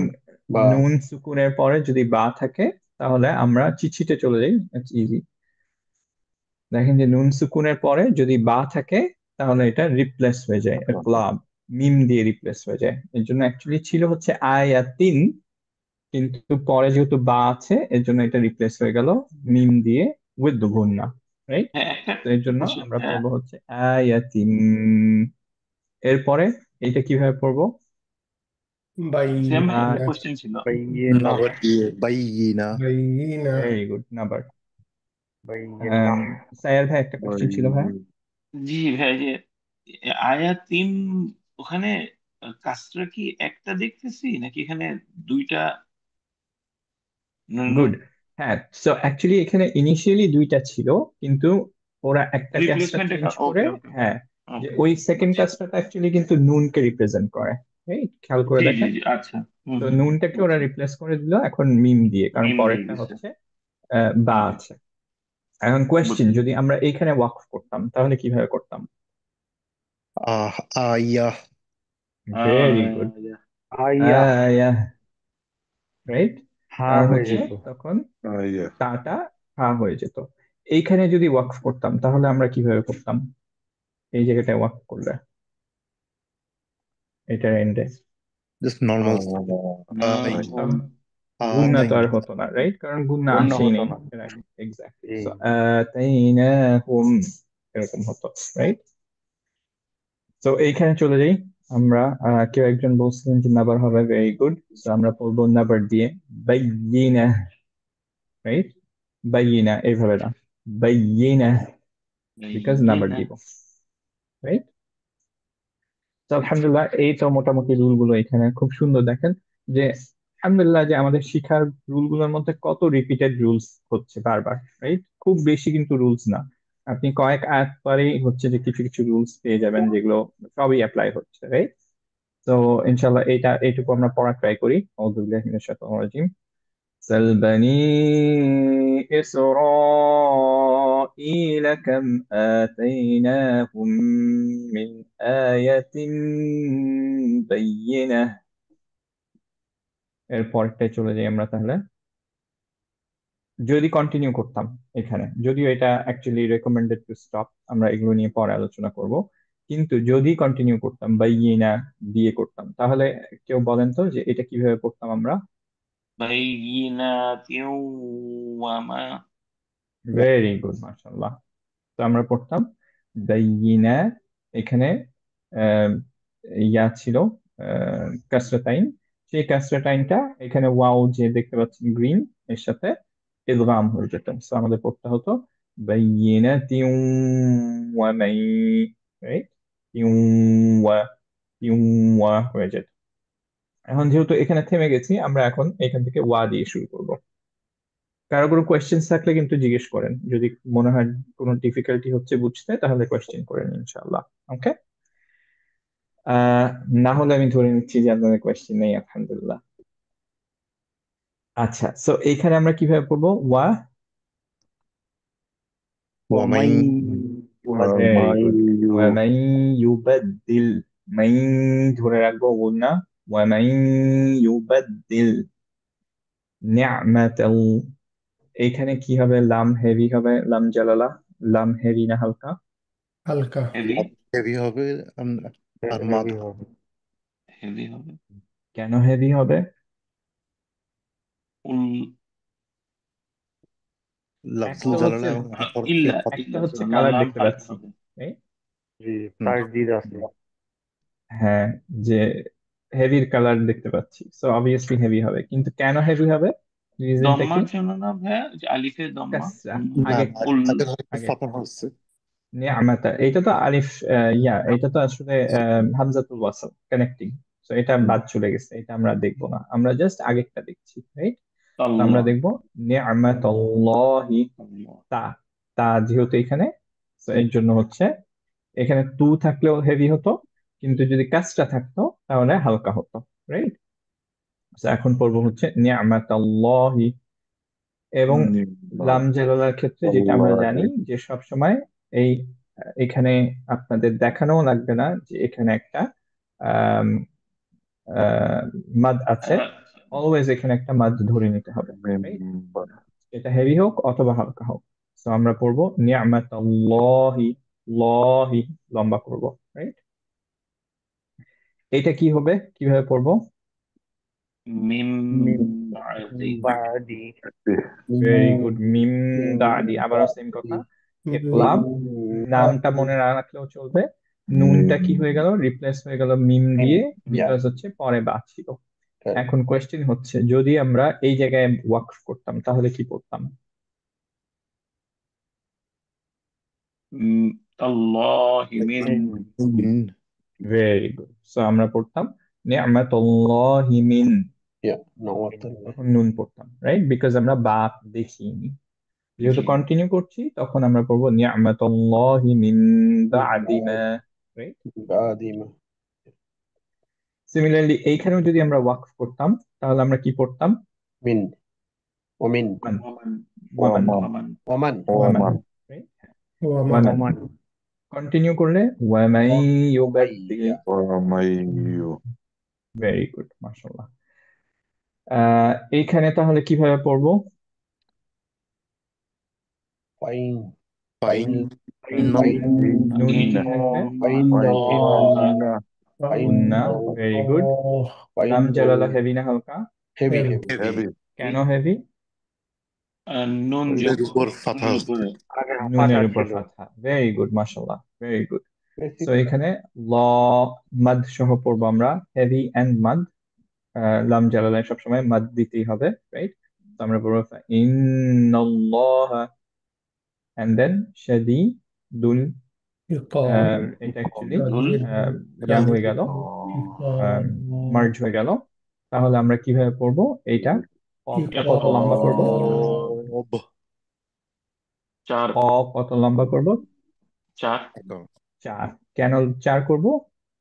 বা নুন সুকুনের পরে যদি বা থাকে তাহলে আমরা চিচিতে চলে যাই ইজি দেখেন যে নুন সুকুনের পরে যদি বা থাকে তাহলে এটা রিপ্লেস হয়ে যায় ইকলাব মিম দিয়ে রিপ্লেস হয়ে যায় এর জন্য অ্যাকচুয়ালি ছিল হচ্ছে আয়াতিন কিন্তু পরে যেহেতু বা আছে এর জন্য এটা রিপ্লেস হয়ে গেল মিম দিয়ে উইথ দ্য গুন্না রাইট হ্যাঁ একটা তো এর জন্য question, আমরা হ্যাঁ পড়বো হচ্ছে আয়াতিন এরপরে এটা কিভাবে পড়বো সেম ভাই একটা আহ কোশ্চেন ছিল بينا আবার বাইয়িনা بينا ভেরি গুড নাম্বার بينا সায়ার ভাই একটা কোশ্চেন ছিল ভাই জি ভাই যে আয়াত তিন ওখানে কাজটা কি একটা দেখতেছি নাকি এখানে দুইটা গুড হ্যাঁ সো অ্যাকচুয়ালি এখানে ইনিশিয়ালি দুইটা ছিল কিন্তু ওরা একটা কাজটা রিপ্লেসমেন্ট চেঞ্জ করে ওকে ওকে হ্যাঁ যে ওকে ওই সেকেন্ড বুঝছি কাজটা অ্যাকচুয়ালি কিন্তু নুনকে রিপ্রেজেন্ট করে রাইট খেয়াল করে জি জি দেখেন জি আচ্ছা তো হুম নুনটাকে ওরা বুঝছি রিপ্লেস করে দিল এখন মিম দিয়ে কারণ মিম দিয়ে পরেরটা দিছে হচ্ছে বা ওকে আছে এখন কোয়েশ্চেন বুঝছি যদি আমরা এইখানে ওয়াকফ করতাম তাহলে কিভাবে করতাম আয়া ভেরি গুড آية আয়া রাইট হা কারণ হয়ে হচ্ছে যেত তখন ইয়ে তাটা হা হয়ে যেত এইখানে যদি ওয়াকফ করতাম তাহলে আমরা কিভাবে করতাম এই জায়গাটায় ওয়াকফ করলে এটার এন্ডে জাস্ট নর্মাল আই হুম গুন্না আই তো আর হতো না রাইট কারণ গুন্না গণ্য আসেই হতো নেই না এর আগে এক্স্যাক্টলি জি সো আতাইনাহুম এরকম হতো রাইট তো এইখানে চলে যাই আমরা কেউ একজন বলছিলেন যে নাবার হবে ভেরি গুড তো আমরা বলবো নাবার দিয়ে বাইয়িনা রাইট বাইয়িনা এইভাবে না বাইয়িনা বিকজ এই নাবার না দিব রাইট তো আলহামদুলিল্লাহ এই তো মোটামুটি রুল গুলো এখানে খুব সুন্দর দেখেন যে আলহামদুলিল্লাহ যে আমাদের শিখার রুল গুলোর মধ্যে কত রিপিটেড রুলস হচ্ছে বারবার রাইট খুব বেশি কিন্তু রুলস না আপনি কয়েক আয়াত পরেই হচ্ছে যে কিছু কিছু রুলস পেয়ে যাবেন যেগুলো সবই অ্যাপ্লাই হচ্ছে রাইট তো ইনশাল্লাহ এইটুকু আমরা পড়া ট্রাই করি আউযু বিল্লাহি মিনাশ শাইতানির রাজিম سل بني إسرائيل كم آتيناهم من آية بينة এর পরেরটায় চলে যাই আমরা তাহলে যদি কন্টিনিউ করতাম এখানে যদিও এটা অ্যাকচুয়ালি রেকমেন্ডেড টু স্টপ আমরা এগুলো নিয়ে পরে আলোচনা করব কিন্তু যদি কন্টিনিউ করতাম বাইয়িনা দিয়ে করতাম তাহলে কেউ বলেন তো যে এটা কিভাবে করতাম আমরা بينات وما ভেরি গুড মাশাআল্লাহ তো আমরা পড়তাম দাইয়িনা এখানে আহ, ইয়া ছিল কাসরাতাইন সেই কাসরাতাইনটা এখানে ওয়াও যে দেখতে পাচ্ছেন গ্রিন এর সাথে ইদগাম হয়ে যেত তো আমাদের পড়তে হতো বাইয়িনাতিন ওয়া মাই রাইট তিউ ওয়া তিউ ওয়া হয়ে যেত এখন যেহেতু এখানে থেমে গেছি আমরা এখন এখান থেকে ওয়া দিয়ে শুরু করব কারো কোনো কোয়েশ্চেন থাকলে কিন্তু জিজ্ঞেস করেন যদি মনে হয় কোনো ডিফিকাল্টি হচ্ছে বুঝতে তাহলে কোয়েশ্চেন করেন ইনশাআল্লাহ ওকে আহ না হলে আমি ধরে নিচ্ছি যে আপনাদের কোয়েশ্চেন নেই আলহামদুলিল্লাহ আচ্ছা সো এইখানে আমরা কিভাবে পড়বো ওয়া ওয়ামাই ومن ভেরি ومن গুড ওয়া মাই ইউবাদদিল মাই ধরে রাখবো বলনা ওয়া মাই ইউবাদদিল নি'মাতাল এইখানে কি হবে লাম হেভি হবে লাম জালালা লাম হেভি না হালকা হালকা হেভি হেভি হবে আর মাদ হেভি হবে হেভি হবে কেন হেভি হবে উল লাফজুল একটা হচ্ছে জালালা এবং হরফে ইল্লা একটা ইল্লা হচ্ছে লাম কালার লাম দেখতে ফালকা পাচ্ছি হবে right? জি হুম, তাসদিদ আছে হ্যাঁ যে হেভির কালার দেখতে পাচ্ছি সো অবভিয়াসলি হেভি হবে কিন্তু কেন হেভি হবে রিজনটা কি দম্মার জন্য না ভাইয়া যে আলিফের দম্মা কাসরা উম, না আগে উল আগের হরফে আগে ফাতা হচ্ছে নি'মাতা এটা তো আলিফ এটা তো আসলে হামজাতুল ওয়াসল কানেক্টিং, তো এটা বাদ চলে গেছে, এটা আমরা দেখবো না, আমরা জাস্ট আগেরটা দেখছি, রাইট? তো আমরা আল্লাহ দেখবো নি'মাতাল্লাহি, আল্লাহ তা তা যেহেতু এখানে, তো এর জন্য হচ্ছে এখানে তু থাকলেও হেভি হতো, কিন্তু যদি কাজটা থাকতো তাহলে হালকা হতো, রাইট? এখন পড়বো হচ্ছে নি'মাতাল্লাহি। এবং লাম জালালার ক্ষেত্রে যেটা আমরা জানি যে সব সময় এই এখানে আপনাদের দেখানোও লাগবে না যে এখানে একটা আম, মাদ আছে, অলওয়েজ এখানে একটা মাদ ধরে নিতে হবে, রাইট? এটা হেভি হোক অথবা হালকা হোক। তো আমরা পড়বো নি'মাতাল্লাহি, লহি লম্বা করব, রাইট? এটা কি হবে, কিভাবে পড়বো? মিম من বাদি بعد ভেরি গুড, মিম দাদি, আবারও সেম কথা, ইকলাব, নামটা মনে না রাখলেও চলবে, নুনটা কি হয়ে গেল, রিপ্লেস হয়ে গেল মিম দিয়ে, বিকজ হচ্ছে পরে বা ছিল। এখন কোয়েশ্চেন হচ্ছে যদি আমরা এই জায়গায় ওয়াকফ করতাম তাহলে কি পড়তাম? আল্লাহি মিন من ভেরি গুড, সো আমরা পড়তাম নি'মাতুল্লাহি মিন, তখন নুন পড়তাম, রাইট? বিকজ আমরা বা দেখিনি, যেহেতু জি কন্টিনিউ করছি তখন আমরা পড়বো নি'মাতুল্লাহি মিন বা'দি মা, রাইট? بعدما সিমিলারলি এইখানেও যদি আমরা ওয়াকফ করতাম তাহলে আমরা কি পড়তাম? من ومن মান, ওয়ামান ওয়ামান, ওয়ামান ومن ওয়ামান, right? ومن ওয়ামান, ومن কন্টিনিউ করলে ওয়ামাই ইউবাদদিল, ভেরি গুড, মাশাআল্লাহ। এইখানে তাহলে কিভাবে পড়বো? فإن ফাইন فإن فإن নুন কি থাকবে? فإن الله গুন্না, ভেরি গুড। লাম فإن জালালা হেভি না হালকা? heavy হেভি কেন হেভি? নুন এর উপর ফাথা নুনের হচ্ছে। উপরে আগে ফাঁকা নুনের উপর ছিল। ফাতহা, ভেরি গুড, মাশাআল্লাহ, ভেরি গুড। basic সো এখানে ল মাদ সহ পড়বো আমরা, হেভি এন্ড মাদ, লাম জালালায় সবসময় মাদ দিতেই হবে, রাইট? তো আমরা পড়বো ইন্নাল্লাহা এন্ড দেন শাদীদুল, عقاب এটা অ্যাকচুয়ালি شديد ইয়া হয়ে গেল, عقاب মার্জ হয়ে গেল। তাহলে আমরা কিভাবে পড়বো এইটা? কফটা কত লম্বা করব? ইকরাব চার ক কত লম্বা করব? চার 4। কেন 4 করব?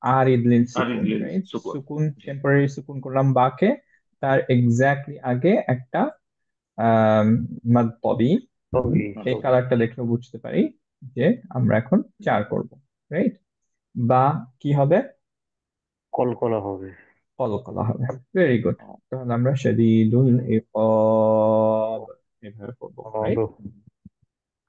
আর ইদলিন আর সুকুন, ইদলিল রাইট? সুকুন সুকুন, টেম্পোরারি সুকুন করলাম বাকে, তার এক্স্যাক্টলি আগে একটা আহ মাদ তবি, তবে এই কালারটা দেখলে বুঝতে পারি যে আমরা এখন 4 করব, রাইট? বা কি হবে? কলকলা হবে। কলকলা হবে, ভেরি গুড। তাহলে আমরা শাদীদুল ইকাব এভাবে পড়বো, রাইট? হবে।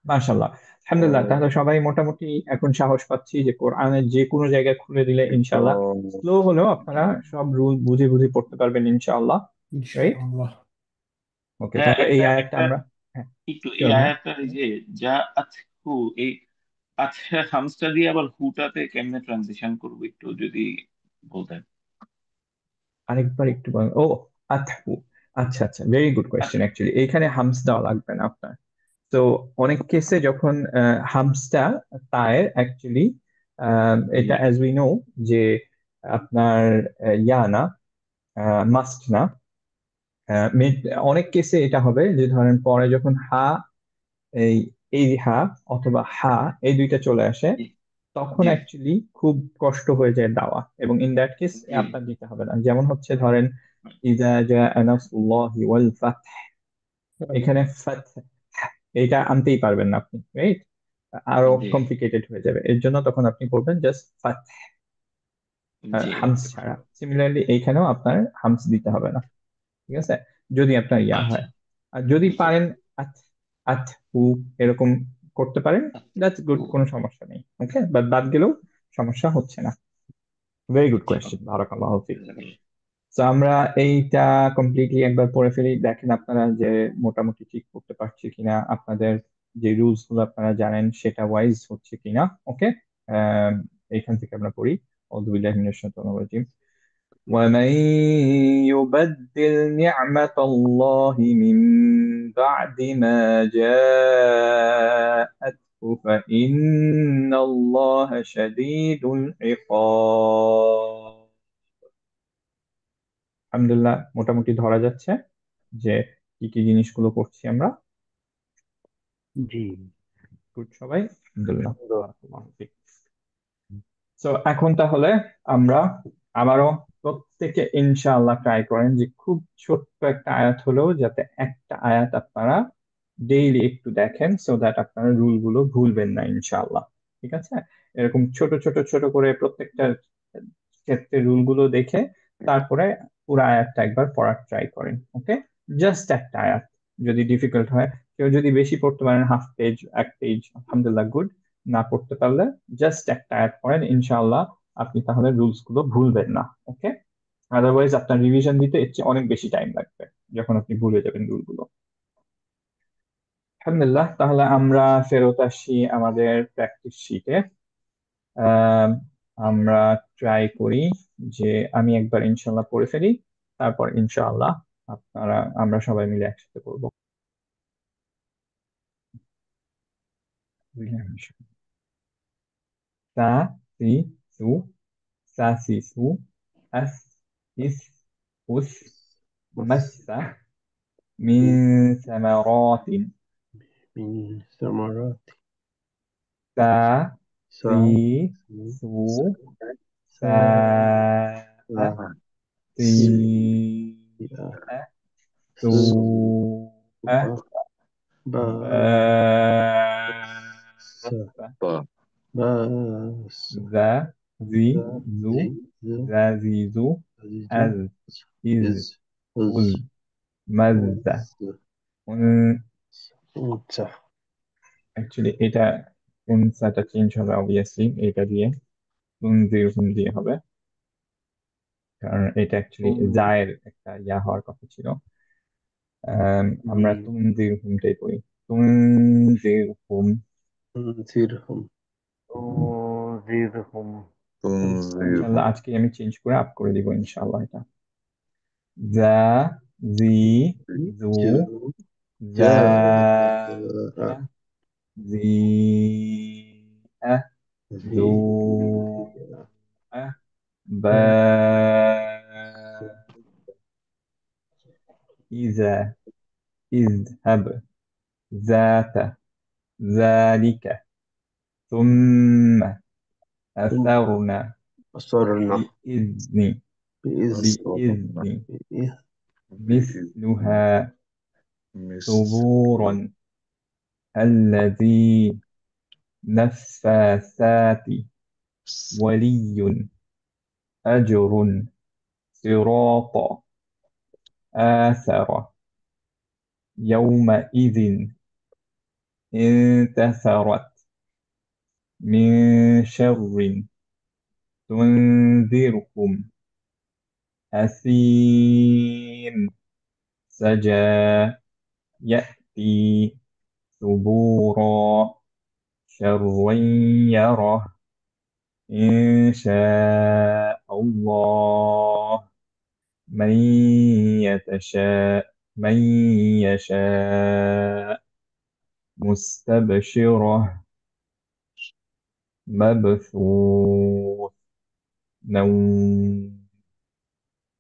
মাশাআল্লাহ, আলহামদুলিল্লাহ। তাহলে সবাই মোটামুটি এখন সাহস পাচ্ছি যে কোরআনের যে কোনো জায়গায় খুলে দিলে ইনশাআল্লাহ স্লো হলেও আপনারা সব রুল বুঝে বুঝে পড়তে পারবেন ইনশাআল্লাহ, إن রাইট? شاء الله ওকে, হ্যাঁ তাহলে এই একটা আয়াতটা একটা আমরা, হ্যাঁ একটু কি এই বলবো? আয়াতটার এই যে যা আতহু, এই আচ্ছা হামসটা দিয়ে আবার হুটাতে কেমনে ট্রানজিশন করবো একটু যদি বলতেন। আরেকবার একটু বলেন। ও, আতহু, আচ্ছা আচ্ছা, ভেরি গুড কোয়েশ্চেন। আচ্ছা অ্যাকচুয়ালি এইখানে হামস দেওয়া লাগবে না আপনার। তো অনেক কেসে যখন হামসটা তায়ের অ্যাকচুয়ালি, এটা অ্যাজ উই নো যে আপনার ইয়া না, মাস্ট না। অনেক কেসে এটা হবে যে ধরেন পরে যখন হা, এই এই হা অথবা হা, এই দুইটা চলে আসে, জি তখন জি অ্যাকচুয়ালি খুব কষ্ট হয়ে যায় দাওয়া, এবং ইন দ্যাট কেস জি আপনার দিতে হবে না। যেমন হচ্ছে ধরেন ইজা জা নাসরুল্লাহি ওয়াল ফাতহ, এখানে ফাতহ এটা আনতেই পারবেন না আপনি, রাইট? আরো জি কমপ্লিকেটেড হয়ে যাবে, এর জন্য তখন আপনি করবেন জাস্ট ফাতহ, জি হামস ছাড়া। সিমিলারলি এইখানেও আপনার হামস দিতে হবে না, ঠিক আছে? যদি আপনার ইয়া আচ্ছা হয়, আর যদি বুঝতে পারেন পারছি। আথ, আথ হু এরকম করতে পারেন, দ্যাটস গুড, কোনো সমস্যা নেই, ওকে? বাট বাদ গেলেও সমস্যা হচ্ছে না। ভেরি গুড জি কোয়েশ্চেন, বারাকাল্লাহু ফিক। জাযাকাল্লাহ। তো আমরা এইটা কমপ্লিটলি একবার পড়ে ফেলি, দেখেন আপনারা যে মোটামুটি ঠিক করতে পারছি কিনা, আপনাদের যে রুলস গুলো আপনারা জানেন সেটা ওয়াইজ হচ্ছে কিনা, ওকে? এইখান থেকে আমরা পড়ি। আউযু বিল্লাহি মিনাশ শাইতানির রাজীম। ومن يبدل نعمة الله من بعد ما جاءته فإن الله شديد العقاب। আলহামদুলিল্লাহ, মোটামুটি ধরা যাচ্ছে যে কি কি জিনিসগুলো করছি আমরা। জি। গুড সবাই, আলহামদুলিল্লাহ, বারাকাল্লাহু ফিক। তো এখন তাহলে আমরা আবারও প্রত্যেকে ইনশাআল্লাহ ট্রাই করেন যে খুব ছোট্ট একটা আয়াত হলেও যাতে একটা আয়াত আপনারা ডেইলি একটু দেখেন, সো দ্যাট আপনারা রুল গুলো ভুলবেন না ইনশাআল্লাহ। ঠিক আছে, এরকম ছোট ছোট ছোট করে প্রত্যেকটা ক্ষেত্রে রুল গুলো দেখে তারপরে পুরো আয়াতটা একবার পড়ার ট্রাই করেন। ওকে, জাস্ট একটা আয়াত। যদি ডিফিকাল্ট হয়, কেউ যদি বেশি পড়তে পারেন, হাফ পেজ, এক পেজ, আলহামদুলিল্লাহ, গুড। না পড়তে পারলে জাস্ট একটা অ্যাড করেন, ইনশাআল্লাহ আপনি তাহলে রুলস গুলো ভুলবেন না। ওকে, আদারওয়াইজ আপনার রিভিশন দিতে এর চেয়ে অনেক বেশি টাইম লাগবে যখন আপনি ভুলে যাবেন রুল গুলো। আলহামদুলিল্লাহ, তাহলে আমরা ফেরত আসি আমাদের প্র্যাকটিস শিটে। আমরা ট্রাই করি যে আমি একবার ইনশাআল্লাহ পড়ে ফেলি, তারপর ইনশাআল্লাহ আমরা সবাই মিলে একসাথে করবো। সা সি সু সা সি সু আস ইস উস মাসা মিন সামারাতিন من ثمرات সা সি سا সু সা আ সি আ সু আ با বা سا বা باس যা জি জু زي যা জি জু زيزو আজ ইজ إز উজ أز মাজদা أنت অ্যাকচুয়ালি এটা উনসাটা চেঞ্জ হবে অবভিয়াসলি, এটা দিয়ে তুনজিরহুম দিয়ে হবে, কারণ এটা অ্যাকচুয়ালি জায়ের একটা ইয়া হওয়ার কথা ছিল। আমরা তুনজিরহুমটাই পড়ি, তুনজিরহুম। تنذرهم تنذرهم ইনশাআল্লাহ তুনজিরহুম আজকে আমি চেঞ্জ করে আপ করে দিব ইনশাআল্লাহ। এটা যা জি জু যা جاء জি আ জু আ বা إذا اذهب ذات ذلك ثم أثرنا أصرنا بإذن بإذ بإذن بإذ مثلها মিস ثبورا الذي نفاثات ولي أجر صراط آثر يومئذ انتثرت من شر تنذرهم أثيم سجى يأتي ثبورا شرا يره إن شاء الله من من يشاء مستبشرة مبثوث نوم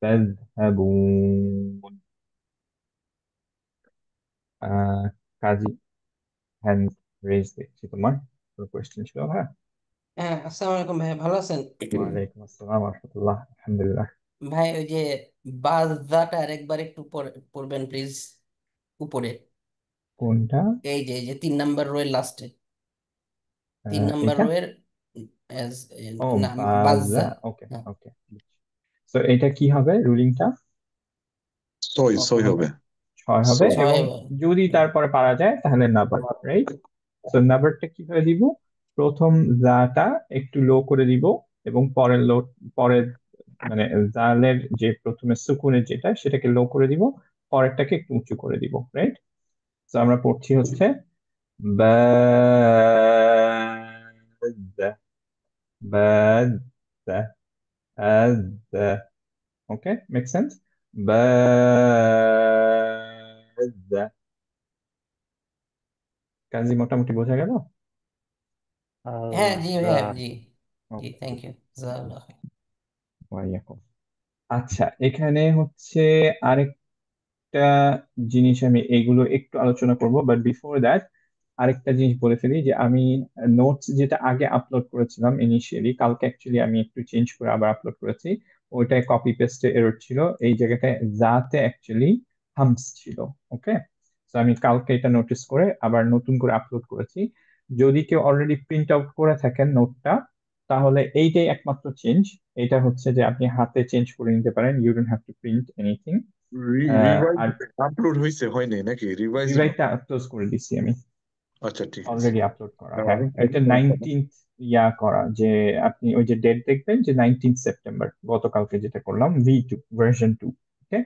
تذهبون। কাজী হ্যান্ড রেজ দেখছি, তোমার কোয়েশ্চেন ছিল? হ্যাঁ, হ্যাঁ, আসসালামু আলাইকুম ভাই, ভালো আছেন? ওয়ালাইকুম আসসালাম রহমতুল্লাহ, আলহামদুলিল্লাহ। ভাই ওই যে বাজাটা আরেকবার একটু পড়বেন প্লিজ, উপরে। কোনটা? এই যে 3 নাম্বার রোয়ের লাস্টে, 3 নাম্বার এটা? রোয়ের ও, নাম বাজা, বাজা। ওকে হ্যাঁ, ওকে। তো এটা কি হবে রুলিংটা? সই কত সই হবে? হবে 6 হবে, সই ছয় এবং হবে। যদি তারপরে পারা যায় তাহলে নাম্বার, রাইট? তো নাম্বারটা কিভাবে দিব? প্রথম জাটা একটু লো করে দিব, এবং পরের মানে জালের যে প্রথমে সুকুনের যেটা সেটাকে লো করে দিব, পরেরটাকে একটু উঁচু করে দিব, রাইট? তো আমরা পড়ছি হচ্ছে বাজা বাজা আজা। ওকে, মেক সেন্স? বাজা। কাজী মোটামুটি বোঝা গেল? হ্যাঁ জি ভাইয়া الزا জি জি ওকে, থ্যাংক ইউ জাজাকাল্লাহ খাইর। ওয়াইয়াকুম। আচ্ছা, এখানে হচ্ছে আরেকটা জিনিস, আমি এগুলো একটু আলোচনা করব, বাট বিফোর দ্যাট আরেকটা জিনিস বলে ফেলি যে আমি নোটস যেটা আগে আপলোড করেছিলাম ইনিশিয়ালি, কালকে অ্যাকচুয়ালি আমি একটু চেঞ্জ করে আবার আপলোড করেছি। ওইটায় কপি পেস্টে এরর ছিল, এই জায়গাটায় যাতে অ্যাকচুয়ালি হামস ছিল। ওকে, তো আমি কালকে এটা নোটিস করে আবার নতুন করে আপলোড করেছি। যদি কেউ অলরেডি প্রিন্ট আউট করে থাকেন নোটটা, তাহলে এইটাই একমাত্র চেঞ্জ। এটা হচ্ছে যে আপনি হাতে চেঞ্জ করে নিতে পারেন, you don't have to print anything. Revise আর আপলোড হয়েছে হয়নি নাকি রিভাইজ? রিভাইটটা ক্লোজ করে দিছি আমি, আচ্ছা ঠিক আছে। অলরেডি আপলোড করা। হ্যাঁ, হ্যাঁ, অনেক এটা সমস্যা হচ্ছে না। 19th ইয়া করা, যে আপনি ওই যে ডেট দেখবেন যে 19 সেপ্টেম্বর, গতকালকে যেটা করলাম V2 ভার্সন 2। ওকে,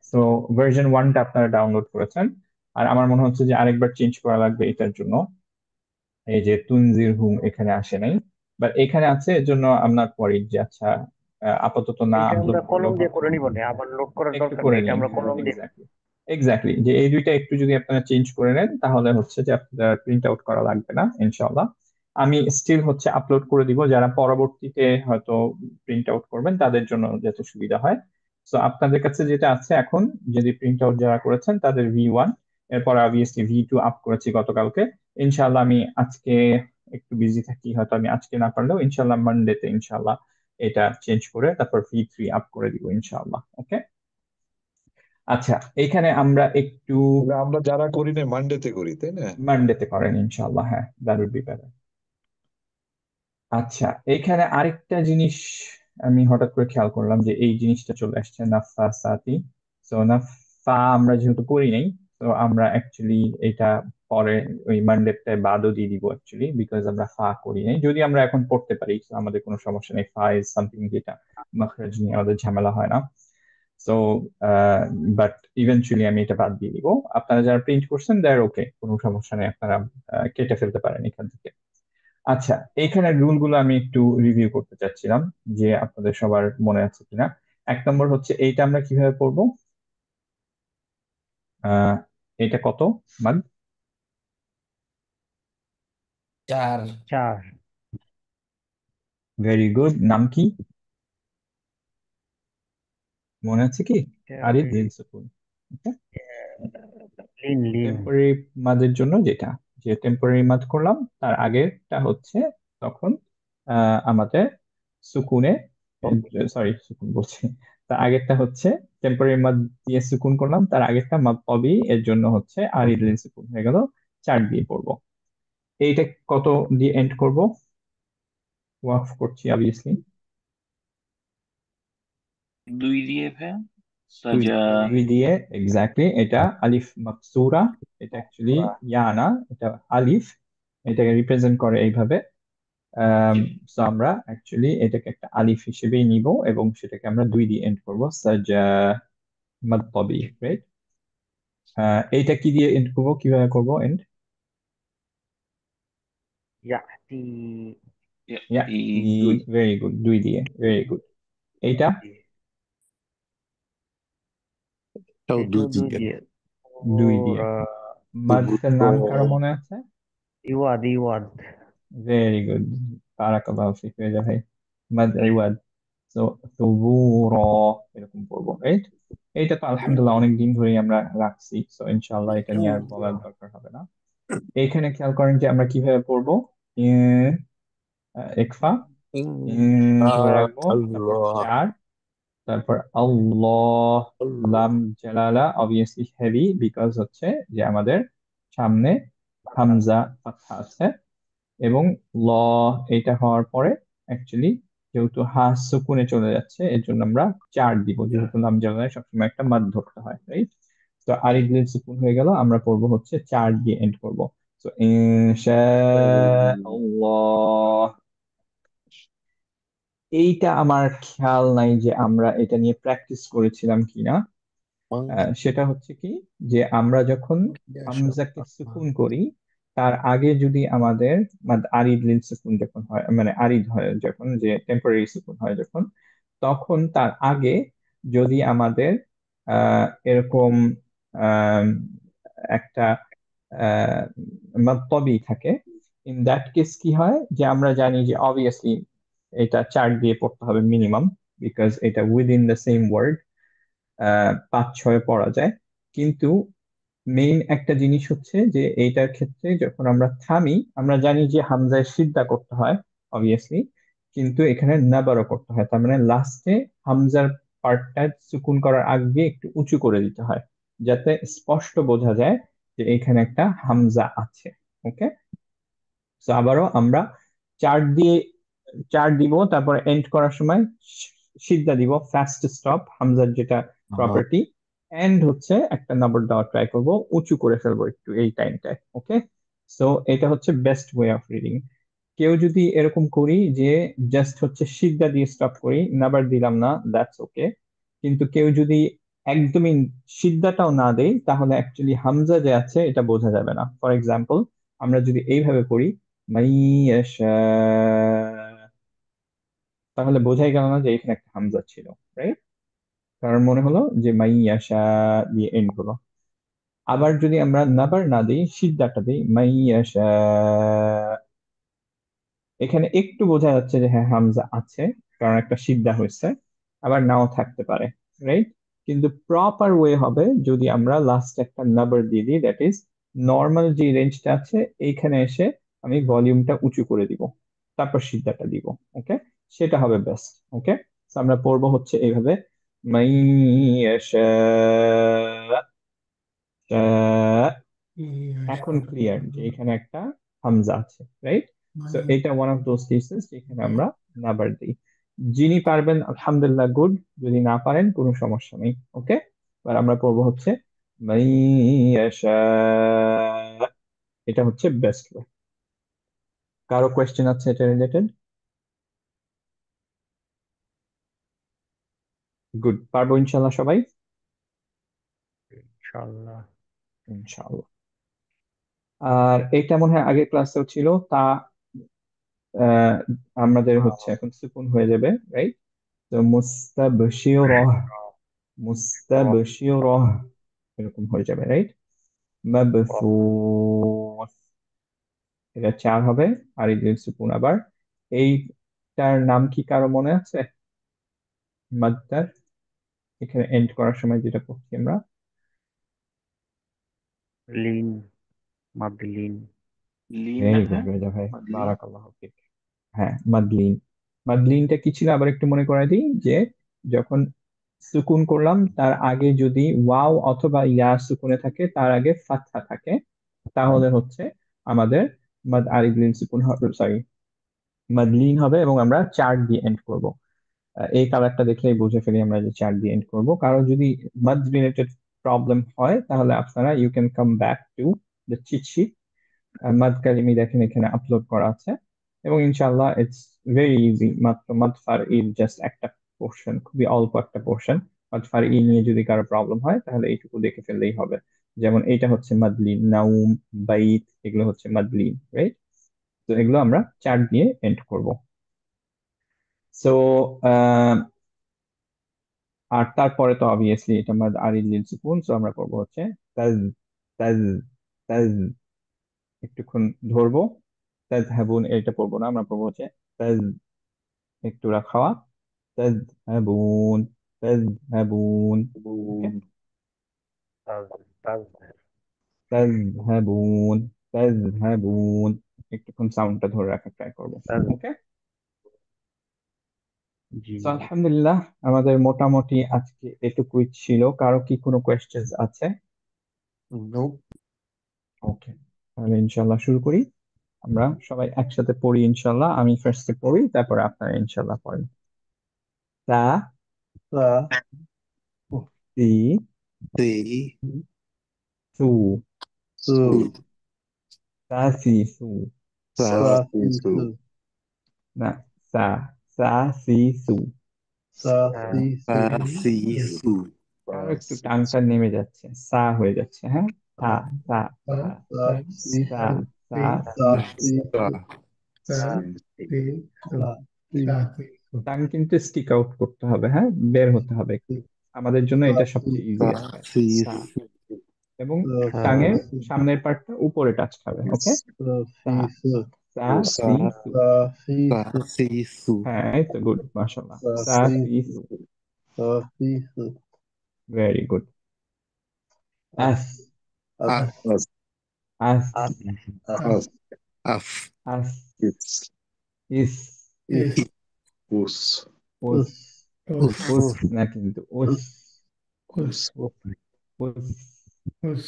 সো ভার্সন 1টা আপনারা ডাউনলোড করেছেন, আর আমার মনে হচ্ছে যে আরেকবার চেঞ্জ করা লাগবে এটার জন্য। এই যে তুনজির হুম এখানে আসে নাই, বাট এখানে আছে, এর জন্য আমরা পরে যে আচ্ছা আপাতত না এটা আমরা আপলোড কলম করলেও দিয়ে হবে। করে নিব না, আবার লোড করার একটু দরকার করে নেই, এটা নিন, আমরা হ্যাঁ কলম দিয়ে। এক্স্যাক্টলি, এক্স্যাক্টলি, যে এই দুইটা একটু যদি আপনারা চেঞ্জ করে নেন, তাহলে হচ্ছে যে আপনারা প্রিন্ট আউট করা লাগবে না ইনশাআল্লাহ। আমি স্টিল হচ্ছে আপলোড করে দিব, যারা পরবর্তীতে হয়তো প্রিন্ট আউট করবেন তাদের জন্য যাতে সুবিধা হয়। তো আপনাদের কাছে যেটা আছে এখন, যদি প্রিন্ট আউট যারা করেছেন তাদের V1, এরপর অবভিয়াসলি V2 আপ করেছি গতকালকে। ইনশাআল্লাহ আমি আজকে একটু বিজি থাকি, হয়তো আমি আজকে না পারলেও ইনশাআল্লাহ মানডেতে ইনশাআল্লাহ এটা চেঞ্জ করে তারপর V3 আপ করে দিব ইনশাআল্লাহ। ওকে, আচ্ছা, এখানে আমরা একটু তাহলে আমরা যারা করি না মানডেতে করি তাই না? মানডেতে করেন ইনশাআল্লাহ, হ্যাঁ দ্যাট উড বি বেটার। আচ্ছা, এখানে আরেকটা জিনিস আমি হঠাৎ করে খেয়াল করলাম যে এই জিনিসটা চলে আসছে নাফা সাতি। তো নাফা আমরা যেহেতু করি নাই, তো আমরা অ্যাকচুয়ালি এটা পরে ওই মানডেটায় বাদও দিয়ে দিব অ্যাকচুয়ালি, বিকজ আমরা ফা করি নাই। যদি আমরা এখন পড়তে পারি তো আমাদের কোনো সমস্যা নেই, ফা ইজ সামথিং যেটা মাখরাজ নিয়ে আমাদের ঝামেলা হয় না। সো বাট ইভেনচুয়ালি আমি এটা বাদ দিয়ে দিব। আপনারা যারা প্রিন্ট করছেন দেয়ার ওকে, কোনো সমস্যা নেই, আপনারা কেটে ফেলতে পারেন এখান থেকে। আচ্ছা, এইখানে রুল গুলো আমি একটু রিভিউ করতে চাচ্ছিলাম, যে আপনাদের সবার মনে আছে কিনা। 1 নম্বর হচ্ছে এইটা আমরা কিভাবে পড়বো। আহ এটা কত মান? 4। 4। ভেরি গুড, নাম কি মনে আছে কি? আরিফ লিন সুকুন। লিন লিন। টেম্পোরারি মাদের জন্য যেটা, যে টেম্পোরারি মাদ করলাম তার আগেরটা হচ্ছে তখন আমাদের সুকুনে, সরি সুকুন বলছি, তার আগেরটা হচ্ছে টেম্পোরারি মাদ দিয়ে সুকুন করলাম, তার আগেরটা মাদ পবি, এর জন্য হচ্ছে আর ইডলিন সুকুন হয়ে গেল, 4 দিয়ে পড়বো। এইটা কত দিয়ে এন্ড করব? ওয়াকফ করছি অবভিয়াসলি 2 দিয়ে ভাইয়া। সাজা। 2 দিয়ে, এক্স্যাক্টলি, এটা আলিফ মাকসুরা, এটা অ্যাকচুয়ালি ইয়া না, এটা আলিফ, এটাকে রিপ্রেজেন্ট করে এইভাবে। জি। সো আমরা অ্যাকচুয়ালি এটাকে একটা আলিফ হিসেবেই নিব, এবং সেটাকে আমরা 2 দিয়ে এন্ড করবো, সাজা মাদতবি, জি। রাইট? এইটা কি দিয়ে এন্ড করবো, কিভাবে করবো এন্ড? ইয়াতি। ইয়াতি, দুই। ভেরি গুড, 2 দিয়ে, ভেরি গুড। এইটা এটাও এটাও 2 2 দিয়ে। দিয়ে। 2 ওর দিয়ে। মাদের নাম কারো মনে আছে? ইওয়াদ ইওয়াদ। ভেরি গুড, বারাকাল্লাহু ফিক, হয়ে যায় ভাই, মাদ ইওয়াদ। তো সুবুর, এরকম পড়বো, রাইট? এইটা তো আলহামদুলিল্লাহ অনেক দিন ধরেই আমরা রাখছি, তো ইনশাআল্লাহ এটা নিয়ে আর বলার দরকার হবে না। এইখানে খেয়াল করেন যে আমরা কিভাবে পড়বো। একফা, ধরে রাখবো, তারপর আল্লাহ 4, তারপর আল্লাহ, আল্লাহ। লাম জালালা অবভিয়াসলি হেভি, বিকজ হচ্ছে যে আমাদের সামনে হামজা ফাতহা আছে, এবং ল, এটা হওয়ার পরে অ্যাকচুয়ালি যেহেতু হা সুকুনে চলে যাচ্ছে, এর জন্য আমরা 4 দিব, যেহেতু লাম জালালায় সবসময় একটা মাদ ধরতে হয়, রাইট? তো আরিফ লিন সুকুন হয়ে গেল, আমরা পড়বো হচ্ছে 4 দিয়ে এন্ড করবো। তো ইনশাআল্লাহ। এইটা আমার খেয়াল নাই যে আমরা এটা নিয়ে প্র্যাকটিস করেছিলাম কিনা। সেটা হচ্ছে কি, যে আমরা যখন হামজাকে সুকুন করি, তার আগে যদি আমাদের আরিদ লিন সুকুন যখন হয়, মানে আরিদ হয় যখন, যে টেম্পোরারি সুকুন হয় যখন, তখন তার আগে যদি আমাদের এরকম আহ, একটা মাদ্দবি থাকে, ইন দ্যাট কেস কি হয় যে আমরা জানি যে অবভিয়াসলি এটা 4 দিয়ে পড়তে হবে মিনিমাম, বিকজ এটা উইদিন দ্য সেম ওয়ার্ড 5-6 পড়া যায়। কিন্তু মেইন একটা জিনিস হচ্ছে যে এইটার ক্ষেত্রে যখন আমরা থামি, আমরা জানি যে হামজায় সিদ্ধা করতে হয় অবভিয়াসলি, কিন্তু এখানে নাবারও করতে হয়। তার মানে লাস্টে হামজার পার্টটা সুকুন করার আগে একটু উঁচু করে দিতে হয়, যাতে স্পষ্ট বোঝা যায় যে এখানে একটা হামজা আছে। ওকে, তো আবারও আমরা 4 দিয়ে 4 দিব, তারপরে এন্ড করার সময় সিদ্ধা দিব, ফাস্ট স্টপ হামজার যেটা প্রপার্টি। এন্ড হচ্ছে একটা নাম্বার দেওয়ার ট্রাই করব, উঁচু করে ফেলবো একটু এই টাইমটায়। ওকে, সো এটা হচ্ছে বেস্ট ওয়ে অফ রিডিং। কেউ যদি এরকম করি যে জাস্ট হচ্ছে সিদ্ধা দিয়ে স্টপ করি, নাম্বার দিলাম না, দ্যাটস ওকে। কিন্তু কেউ যদি একদমই সিদ্ধাটাও না দেই, তাহলে অ্যাকচুয়ালি হামজা যে আছে এটা বোঝা যাবে না। ফর এক্সাম্পল, আমরা যদি এইভাবে পড়ি মাইয়াশা, তাহলে বোঝাই গেল না যে এখানে একটা হামজা ছিল, রাইট? কারণ মনে হলো যে মাইয়াশা দিয়ে এন্ড হলো। আবার যদি আমরা নাবার না দিই, সিদ্ধাটা দিই মাইয়াশা, এখানে একটু বোঝা যাচ্ছে যে হ্যাঁ হামজা আছে, কারণ একটা সিদ্ধা হয়েছে, আবার নাও থাকতে পারে, রাইট? কিন্তু প্রপার ওয়ে হবে যদি আমরা লাস্ট একটা নাম্বার দিয়ে দিই, দ্যাট ইজ নর্মাল যে রেঞ্জটা আছে এইখানে এসে আমি ভলিউমটা উঁচু করে দিব, তারপর সিদ্ধাটা দিব। ওকে, সেটা হবে বেস্ট। ওকে, আমরা পড়বো হচ্ছে এইভাবে মাইয়াশা, এখন ক্লিয়ার যে এখানে একটা হামজা আছে, রাইট? সো এটা ওয়ান অফ দোজ কেসেস যেখানে আমরা নাম্বার দিই। যিনি পারবেন আলহামদুলিল্লাহ, গুড। যদি না পারেন কোনো সমস্যা নেই। ওকে, এবার আমরা পড়বো হচ্ছে মাইয়াশা, এটা হচ্ছে বেস্ট ওয়ে। কারো কোয়েশ্চেন আছে এটা রিলেটেড? গুড, পারবো ইনশাল্লাহ সবাই, ইনশাআল্লাহ। ইনশাআল্লাহ। আর এটা মনে হয় আগের ক্লাসেও ছিল, তা আহ, আমাদের হচ্ছে এখন সুকুন হয়ে যাবে, রাইট? তো মুস্তাবশিরহ, মুস্তাবশিরহ এরকম হয়ে যাবে, রাইট? মাবসুস, এটা 4 হবে। আর এই যে সুকুন আবার, এইটার নাম কি কারো মনে আছে? মাদ্দার, এখানে এন্ড করার সময় যেটা পড়ছি আমরা। লিন, মাদলিন। লিন না ভেরি গুড হ্যাঁ, রেজা ভাই, মাদলিন। বারাকাল্লাহ ফিক। হ্যাঁ, মাদলিন। মাদলিনটা কি ছিল আবার একটু মনে করাই দিই, যে যখন সুকুন করলাম তার আগে যদি ওয়াও অথবা ইয়া সুকুনে থাকে, তার আগে ফাতহা থাকে, তাহলে হচ্ছে আমাদের মাদ আরিবলিন সুকুন হবে, সরি মাদলিন হবে, এবং আমরা 4 দিয়ে এন্ড করব। এই কালারটা দেখলেই বুঝে ফেলি আমরা যে 4 দিয়ে এন্ড করব। কারো যদি মাদ রিলেটেড প্রবলেম হয়, তাহলে আপনারা you can come back to the cheat sheet. মাদ কালিমি দেখেন এখানে আপলোড করা আছে, এবং ইনশাআল্লাহ ইটস ভেরি ইজি। মাত্র মাদ ফার ইর জাস্ট একটা পোর্শন, খুবই অল্প একটা পোর্শন। মাদ ফার ই নিয়ে যদি কারো প্রবলেম হয়, তাহলে এইটুকু দেখে ফেললেই হবে। যেমন এইটা হচ্ছে মাদলিন, নাউম, বাইত, এগুলো হচ্ছে মাদলিন, রাইট? তো এগুলো আমরা 4 দিয়ে এন্ড করব। সো আর তারপরে তো অবভিয়াসলি এটা মাদ আরিল লিল সুকুন, সো আমরা করবো হচ্ছে তাজ, তাজ, তাজ, একটুক্ষণ ধরবো। তাজ হাবুন এটা পড়বো না, আমরা পড়বো হচ্ছে তাজ, একটু রাখাওয়া, তাজ হাবুন, তাজ হাবুন। ওকে, তাজ, তাজ, তাজ হাবুন, তাজ হাবুন, একটুক্ষণ সাউন্ডটা ধরে রাখার ট্রাই করবো। তাজ। ওকে, জি। তো আলহামদুলিল্লাহ আমাদের মোটামুটি আজকে এটুকুই ছিল। কারো কি কোনো কোয়েশ্চেন্স আছে? Nope. ওকে, তাহলে ইনশাল্লাহ শুরু করি। আমরা সবাই একসাথে পড়ি ইনশাল্লাহ। আমি ফার্স্টে পড়ি, তারপরে আপনারা ইনশাল্লাহ পড়েন। তা, Sa, সি, Si, সু, Su, Su, সা সি সু, Sa, Sa, Si, Su, Su, না, সা, সা সি সু। Sa, হ্যাঁ, Si, Sa, Su, Si, Su, কারো একটু টানটা নেমে যাচ্ছে, সা হয়ে যাচ্ছে, হ্যাঁ। সা, সা, সা, Sa, Si, সা, Su, সা, Sa, সি। Si, Sa, Su, Si, Sa, Si, টান কিন্তু স্টিক আউট করতে হবে, হ্যাঁ, বের হতে হবে একটু। Si, আমাদের জন্য Sa, এটা Si, সবচেয়ে Sa, ইজিয়েস্ট হয়। Si, সা, এবং টাঙের Safisa. সামনের পার্টটা উপরে টাচ খাবে, ওকে? সা Safisa. সা Sa সি সু। Safisa. Sisu. হ্যাঁ, এই তো গুড, মাশাআল্লাহ। সা সি Safisa. সু, Safisa. Very good. As. আস As. As. As আস As. As Af. Us Is is Is. Us us Us. Us. উস না কিন্তু উস Us. Us উস।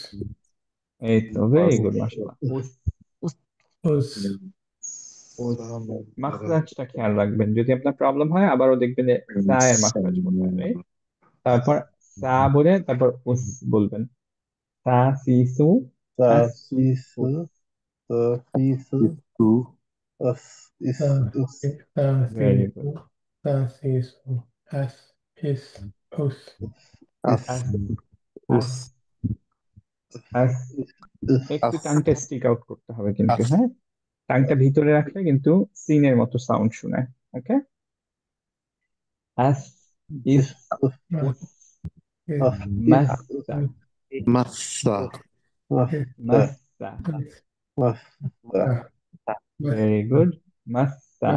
এই তো ভেরি গুড, মাশাআল্লাহ। উস উস। মাখরাজটা খেয়াল রাখবেন, যদি আপনার প্রবলেম হয় আবারও দেখবেন যে সা এর মাখরাজ কোথায়, right? তারপর সা বলে তারপর উস বলবেন। সা সি সু আস Safisa. Us. Safisa. Sisu. Us. Is. Us. Very good. Is. Us us Us. Us. Is. একটু As. টাংটা স্টিক আউট করতে হবে কিন্তু, As. হ্যাঁ? টাংটা ভিতরে রাখলে কিন্তু সিনের মতো সাউন্ড শোনায়, ওকে? আস ইস Is. Us. Us Us. Is. মাসা Massa. মাসা। Masa. ভেরি গুড, মাসা।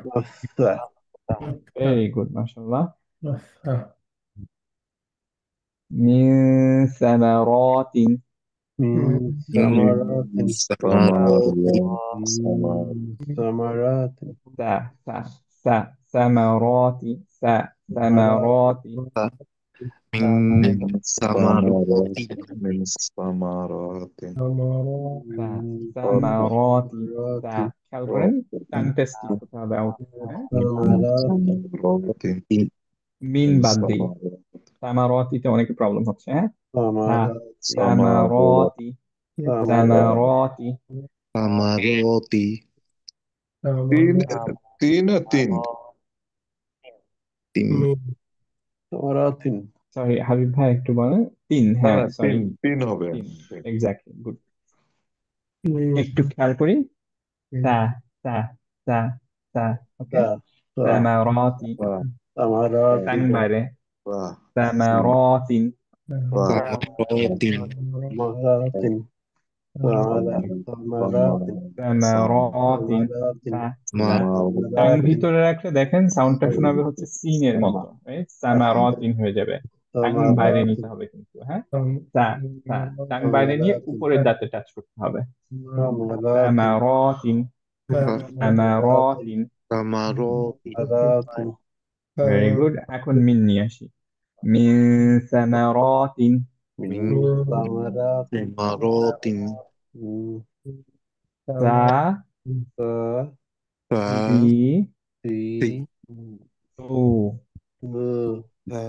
Masa. ভেরি গুড, মাশাআল্লাহ। মিন সামারাতিন, Min Min samaratin. Samar Min samaratin. সা সা সা সামারাতি সা সামারাতি Min Min Samarati. Min Samaratin সা Min সামারাতি সা। samaratin. খেয়াল করেন টাংটা স্টিক করতে হবে আউট, হ্যাঁ? Samaratin. Samaratin মিন Min বাদ দিই, Samaratin সামারাতিতে অনেক প্রবলেম হচ্ছে, হ্যাঁ? সা Samaratin. সামারাতি সামারাতি। Samaroti. তিন তিন আর তিন Tim. Samaratin. সরি হাবিব ভাই, একটু বলেন। তিন, না হ্যাঁ না সরি, তিন তিন হবে তিন, এক্স্যাক্টলি, গুড। একটু খেয়াল করি, সা সা সা সা, ওকে? Sa. Sa. সামারাতি, বাহ টাং Samaratin. বাইরে, বাহ সামারাতিন বাহ Samaratin. Samaratin. Samaratin. সামারাতিন Samaratin. সা সা। Tongue Samaratin. ভিতরে রাখলে দেখেন সাউন্ডটা শোনাবে হচ্ছে সিনের মতো, right? সামারাতিন হয়ে যাবে। টাং বাইরে নিতে Samaratin. হবে কিন্তু, হ্যাঁ? সা সা, টাং বাইরে নিয়ে উপরের দাঁতে টাচ করতে হবে। Samaratin. সামারাতিন সামারাতিন। Samaroti. Samaratin. Very good. এখন মিন নিয়ে আসি। মিন সামারাতিন Min samaratin. Samarotin. সা Sa. Sa. সি Si. সু Su. Sa.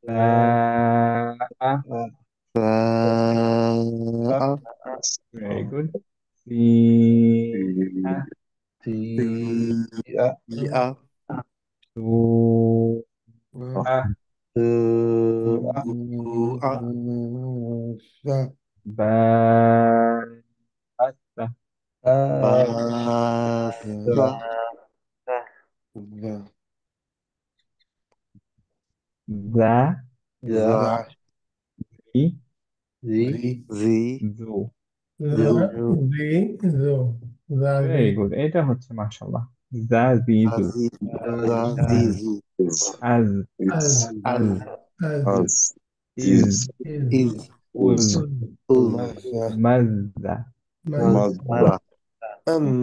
সা Sa. Very good. সি আ Si. Si. A. Ya. সু আ Su. A. Sa. Sa. বা আস্তা Basa. যা Ja. Za. ই Zi. Zi. জু। Zu. ভেরি গুড, এটা হচ্ছে মাশাআল্লাহ। যা জি জু। Zazi. Zazi. Zazizu. is আজ is আজ as is Is. Uz Uz. Mazda. Mazda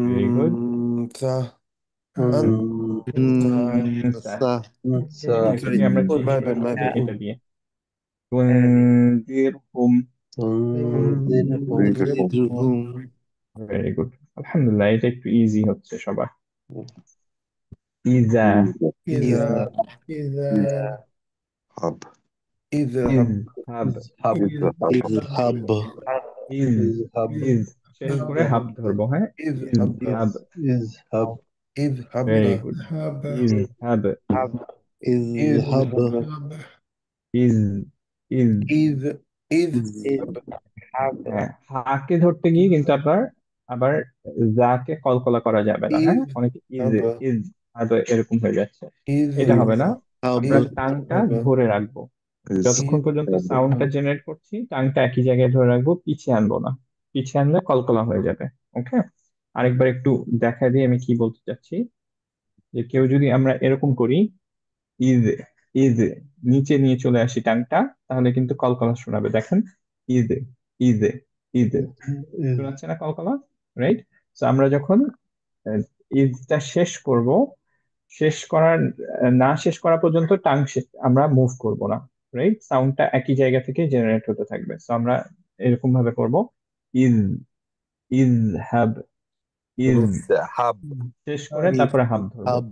very good. Sa. ইনসা। Sa. এখনই আমরা চেঞ্জ My করে bad, my ফেলছি bad. এটা দিয়ে। তুনজিরহুম। Tunzirhum. Zidhum. ভেরি গুড, আলহামদুলিল্লাহ, এটা একটু ইজি হচ্ছে সবার। ইজা Iza. hub Izhab. ইজহাব Hab. Izhab. ইজ Izhab. ইজ শেষ করে হাব ধরবো, হ্যাঁ? Izhab. ইজহাব। Izhab. Izhab. Very good. ইজহাব Izhab. ইজ ইজ Iz. Izhab. হ্যাঁ, হাকে ধরতে গিয়ে কিন্তু আবার যাকে কলকলা করা যাবে না, হ্যাঁ? অনেকে ইজ Izhab. ইজ এরকম হয়ে যাচ্ছে, এটা Izhab. হবে না। আমরা Izhab. টাংটা ধরে রাখবো, is যতক্ষণ পর্যন্ত সাউন্ডটা জেনারেট করছি টাংটা একই জায়গায় ধরে রাখবো, পিছিয়ে আনবো না। পিছিয়ে আনলে কলকলা হয়ে যাবে। ওকে, আরেকবার একটু দেখা দিই আমি কি বলতে চাচ্ছি। যে কেউ যদি আমরা এরকম করি, ইজ ইজ নিচে নিয়ে চলে আসি টাংটা, তাহলে কিন্তু কলকলা শোনাবে। দেখেন, ইজ ইজ ইজ is শোনাচ্ছে না কলকলা, রাইট? তো আমরা যখন ইজটা শেষ করব, শেষ করার না শেষ করা পর্যন্ত আমরা মুভ করব না, রাইট? সাউন্ডটা একই জায়গা থেকে জেনারেট হতে থাকবে। তো আমরা এরকম ভাবে করব, ইজ ইজ হ্যাব, ইজ hab শেষ করে তারপরে হাব ধরবো, hub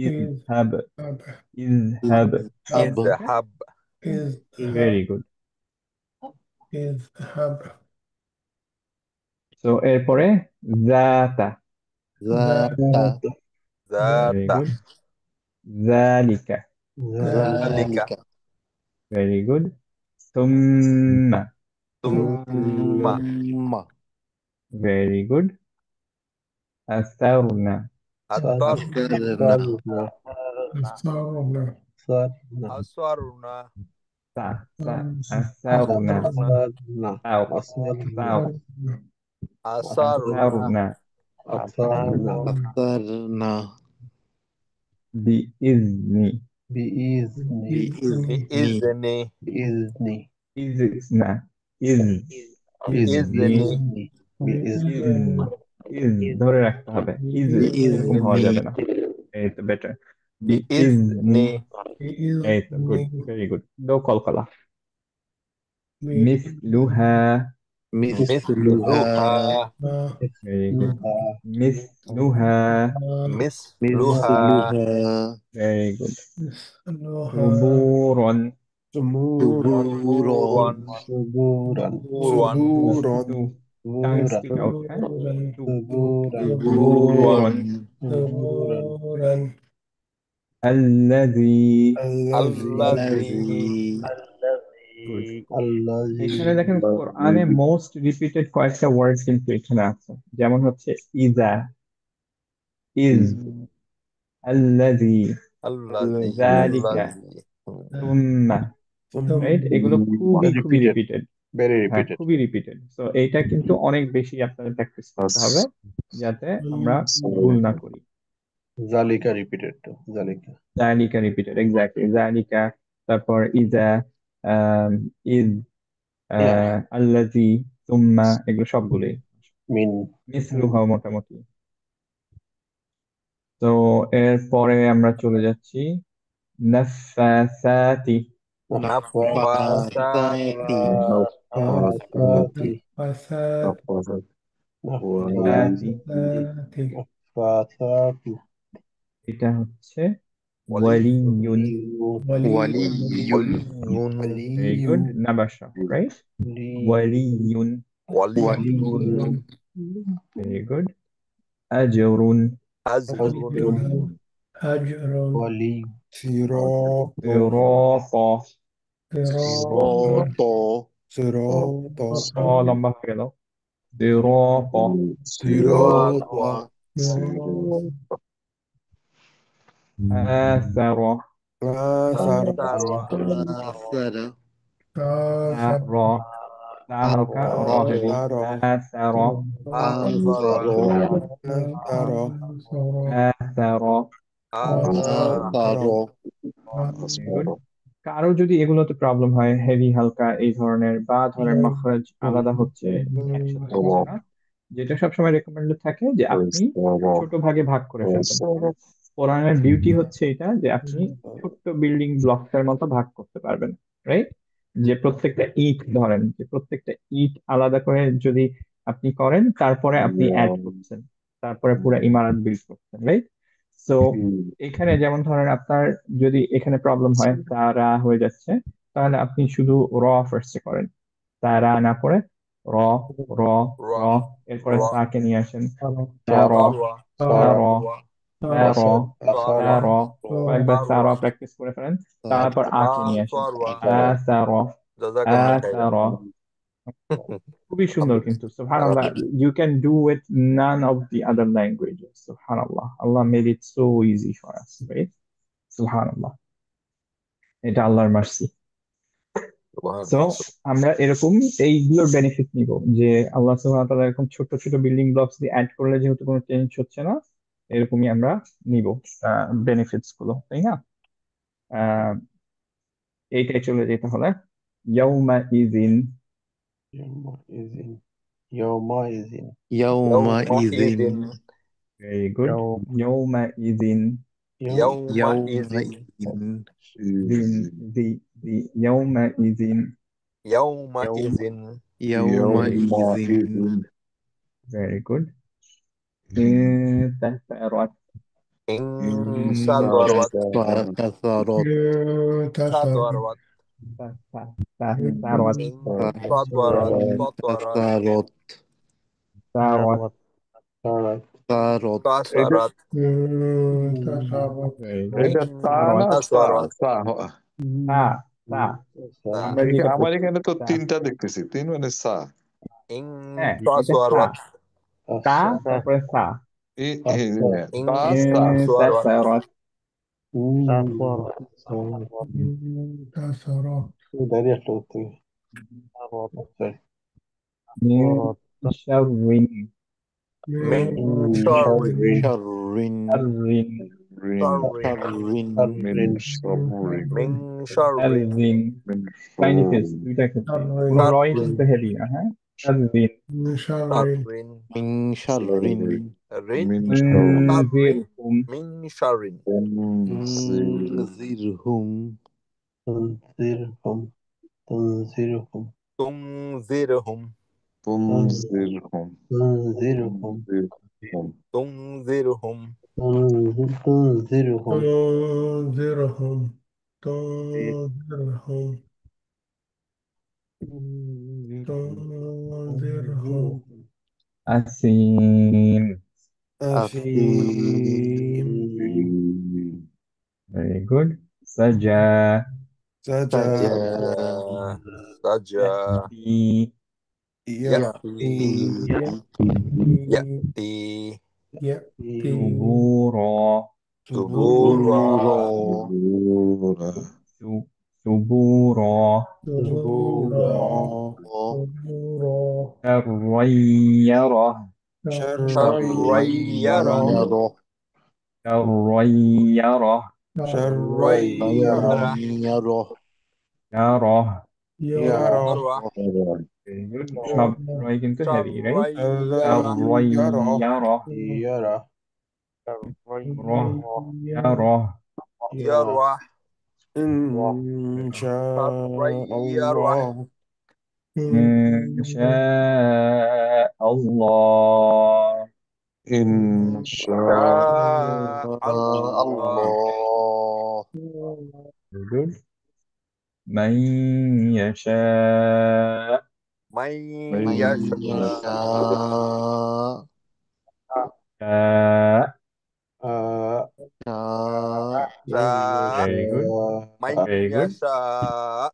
ইজ is হ্যাব, hub ইজ হ্যাব। hub is hab is hub very good. is hub তো এরপরে জাতা, zata ভেরি zata গুড। জালিকা, zalika zalika ভেরি গুড। সুম্মা, thumma thumma ভেরি গুড। আসারনা, atarna asarna sarna asarna সা সা আসারনা, sarna সাও সাও asarna আসারনা, asarna বিইজনি, بإذنه biizni biizni ইজনা, ইজ biizni ইজ ইজ ধরে রাখতে হবে, ইজ এরকম হওয়া biizni যাবে না। এই তো বেটার। বিইজনি, biizni এই তো গুড, ভেরি গুড। দো কলকলা। me মিসলুহা, misluha misluha ভেরি গুড। মিসলুহা, misluha ভেরি গুড। Aloha সুবুরন, Suburan, suburan صبورا suburan Suburan, tongue صبورا speak out, হ্যাঁ? صبورا সুবুরন, صبورا Suburan আল্লাযী, alladhi গুড। الذي এখানে দেখেন কোরআনে মোস্ট রিপিটেড কয়েকটা ওয়ার্ড কিন্তু এখানে আছে, যেমন হচ্ছে ইজা, ইজ, আল্লাযী, alladhi যালিকা, সুম্মা, রাইট? এগুলো খুবই খুবই repeated, রিপিটেড। very হ্যাঁ, repeated. খুবই রিপিটেড। তো এইটা কিন্তু অনেক বেশি আপনাদের প্র্যাকটিস করতে হবে, যাতে আমরা ভুল না করি। Zalika repeated too. Zalika. জালিকা রিপিটেড, এক্স্যাক্টলি। জালিকা, তারপর ইজা, আহ, ইজ, আল্লাযী, সুম্মা, এগুলো সবগুলোই من মিসলুহা মোটামুটি। তো এরপরে আমরা চলে যাচ্ছি নাফাসাতি, nafasati نفاثات Fasad নাফাসাতি, Sati نفاثات এটা হচ্ছে wali ওয়ালিয়ুন, Wali waliyun waliyun very good. নাবাসা, রাইট? لي ওয়ালিয়ুন, waliyun ভেরি গুড। আজরুন, azrun Ajrun ولي Sirato, সিরাতা, Sirata Sirato, লম্বা হয়ে গেল, সিরাতা, Sirata, আসারা, Asara, asara asara সারা, সাহারকা র হেভি, Asara, আসারা, asara Asara, আসারা, asara Asara, গুড। কারো যদি এগুলোতে প্রবলেম হয়, হেভি হালকা এই ধরনের, বা ধরেন মাখরাজ আলাদা হচ্ছে, একসাথে হচ্ছে না, যেটা সবসময় রেকমেন্ডেড থাকে যে আপনি ছোট ভাগে ভাগ করে ফেলবেন। কোরআনের বিউটি হচ্ছে এটা, যে আপনি ছোট্ট বিল্ডিং ব্লকসের মতো ভাগ করতে পারবেন, রাইট? যে প্রত্যেকটা ইট, ধরেন যে প্রত্যেকটা ইট আলাদা করে যদি আপনি করেন, তারপরে আপনি অ্যাড করছেন, তারপরে পুরো ইমারত বিল্ড করছেন, রাইট? সো এখানে যেমন ধরেন আপনার যদি এখানে প্রবলেম হয়, তারা হয়ে যাচ্ছে, তাহলে আপনি শুধু র ফার্স্টে করেন, তারা না পড়ে র, র, র, ra এরপরে ra সাকে নিয়ে আসেন, তার, sarwa তার, তার, sarwa তার, কয়েকবার তার প্র্যাকটিস করে ফেলেন, তারপর আকে নিয়ে আসেন, sarwa আসার, jazakallah khairan আসার। খুবই সুন্দর কিন্তু, সুবহানাল্লাহ, you can do with none of the other languages, সুবহানাল্লাহ, Allah made it so easy for us, right? সুবহানাল্লাহ, এটা আল্লাহর মার্সি। সো সুবহানাল্লাহ। আমরা এরকম এইগুলোর বেনিফিট নিব যে আল্লাহ সুবহানাহু ওয়া তাআলা এরকম ছোট ছোট বিল্ডিং ব্লকস দিয়ে অ্যাড করলে যেহেতু কোনো চেঞ্জ হচ্ছে না, এরকমই আমরা নিব বেনিফিটস গুলো, তাই না? আহ এইটাই চলে যেতে হলে ইয়াউমা ইজিন। يومئذ يومئذ يومئذ ভেরি গুড। يوم ইয়াউমা ইজিন। يوم يومئذ জিন জি জি ইয়াউমা ইজিন। يومئذ يومئذ ভেরি গুড। انتصرت. انكسرت كسرت انتصرت انتصرت. انفطرت فطرت انتصرت صارت. صارت كسرت এটা كسرت Very good. এটা তা না সা انتصرت সা তা তা আমরা যেটা আমার পড়ছি এখানে তো তা। তিনটা দেখতেছি, তিন মানে সা। হ্যাঁ এটা তা। انتصرت তা তারপরে সা। তা সা انتصرت. انتصرت داري أخلوتي من شر من من شر شر شر شر من شر من شر من tiny شر face দুইটা ক্ষেত্রে شر কোনো شر রয় কিন্তু হেভি না, হ্যাঁ। শাররিন من شر من شر من رن شر تنذرهم من شر تنزلهم تنذرهم تنذرهم تنذرهم تنزلهم تنذرهم تنذرهم تنذرهم تنذرهم تنذرهم أسيم. أثيم very good. سجى. سجى سجى يأتي. يأتي يأتي يأتي ثبورا. ثبورا ثبورا ثبورا. ثبورا كالريرة. شريرة كالريرة. شريرة يرى يرى. يرى very good. সব রয় কিন্তু heavy, right? شريرة كالريرة. يرى يرى. يرى إن شاء الله إن شاء الله. إن شاء شاء الله very good. من يشاء. من من يشاء شاء. very good. من very good. يشاء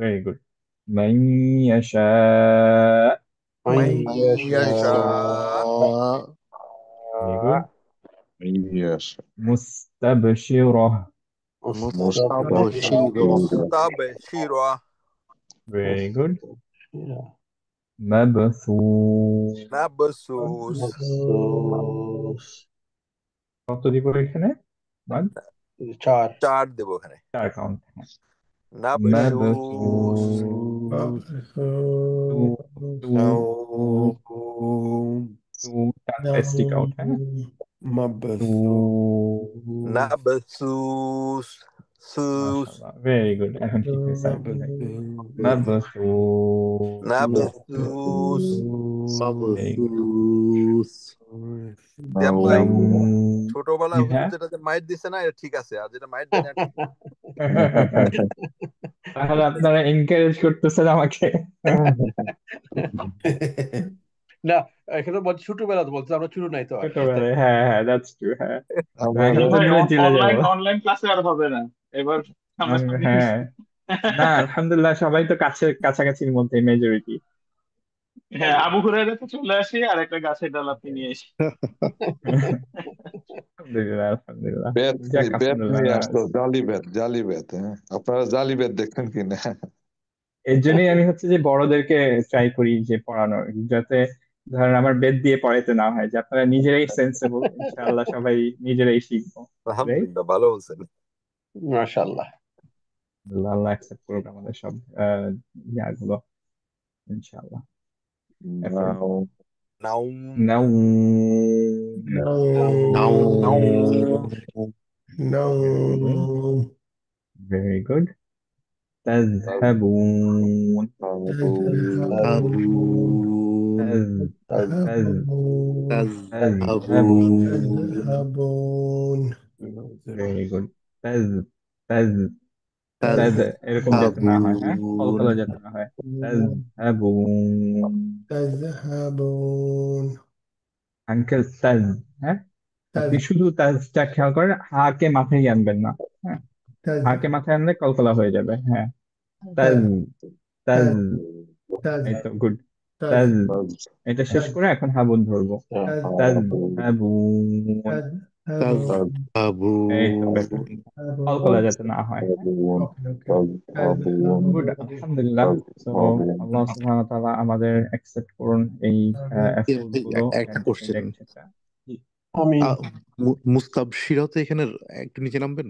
very good. من يشاء. من يشاء very good. من يشاء مستبشرة. مستبشرة very good. مبثوث. مبثوث কত দিব এখানে? চার দেবো এখানে চার কাউন্ট। مبثوث স্টিক আউট, হ্যাঁ। مبثوث ভেরি গুড, এখন ঠিক আছে। مبثوث দেব أو ভাই ছোটবেলায় হুজুর হ্যাঁ যেটাতে মাইট দিছে না এটা ঠিক আছে, আর যেটা মাইট দেয় না তাহলে আপনারা এনকারেজ করতেছেন আমাকে। না এখানে বলছি ছোটবেলা তো বলছে, আমরা ছোট নাই তো আর। ছোটবেলায়, হ্যাঁ হ্যাঁ, দ্যাটস ট্রু, হ্যাঁ। আমরা এখন তো ভাই জেলে অনলাইন যাবো। অনলাইন ক্লাসে আর হবে না এবার সামনাসামনি হ্যাঁ, না আলহামদুলিল্লাহ সবাই তো কাছাকাছির মধ্যে মেজরিটি। হ্যাঁ, আবু হুরায়রা তো চলে আসে আর একটা গাছের ডাল আপনি নিয়ে এসে। আলহামদুলিল্লাহ, আলহামদুলিল্লাহ। বেত যাক, বেত আলহামদুলিল্লাহ। নিয়ে আসতো, জালি বেত, জালি বেত। হ্যাঁ, আপনারা জালি বেত দেখেন কিনা? এর জন্যই আমি হচ্ছে যে বড়দেরকে ট্রাই করি যে পড়ানোর, যাতে ধরেন আমার বেদ দিয়ে পড়াইতে না হয়, যে আপনারা নিজেরাই সেন্সেবল, ইনশাআল্লাহ সবাই নিজেরাই শিখবো। রাইট। আলহামদুলিল্লাহ, ভালো বলছেন। মাশাআল্লাহ। আল্লাহ আল্লাহ অ্যাকসেপ্ট করবে আমাদের সব ইয়াগুলো, ইনশাআল্লাহ। এফোর্ট। নাও নাউম নাও। নাও নাউম نوم ভেরি গুড। تذهبون. تذهبون تذهبون تذهبون. تذهبون very good. তাজ তাজ তাজ এরকম যাতে না হয়, হ্যাঁ, تذهبون কলকলা যাতে না হয়। তাজহাবুন। تذهبون আঙ্কেল তাজ। হ্যাঁ, আপনি تذ শুধু তাজটা খেয়াল করেন, হাকে মাথায় আনবেন না। হ্যাঁ, تذ হাকে মাথায় আনলে কলকলা হয়ে যাবে। হ্যাঁ, তাজ تذ তাজ। تذ تذ এই তো গুড। تذ তাজ। এটা শেষ تذ করে এখন হাবুন ধরবো। تذ তাজ হাবুন। تذهبون এই তো বেটার। কলকলা تذهبون যাতে না হয়। اوكي اوكي تذهبون গুড, আলহামদুলিল্লাহ। তো আল্লাহ সুবহানাহু ওয়া তাআলা আমাদের অ্যাকসেপ্ট করুন এই এফোর্ট গুলো একটা and এই কোশ্চেন, লেকচারটা। আমিন। মুস্তাবশিরা তো এখানে একটু নিচে নামবেন।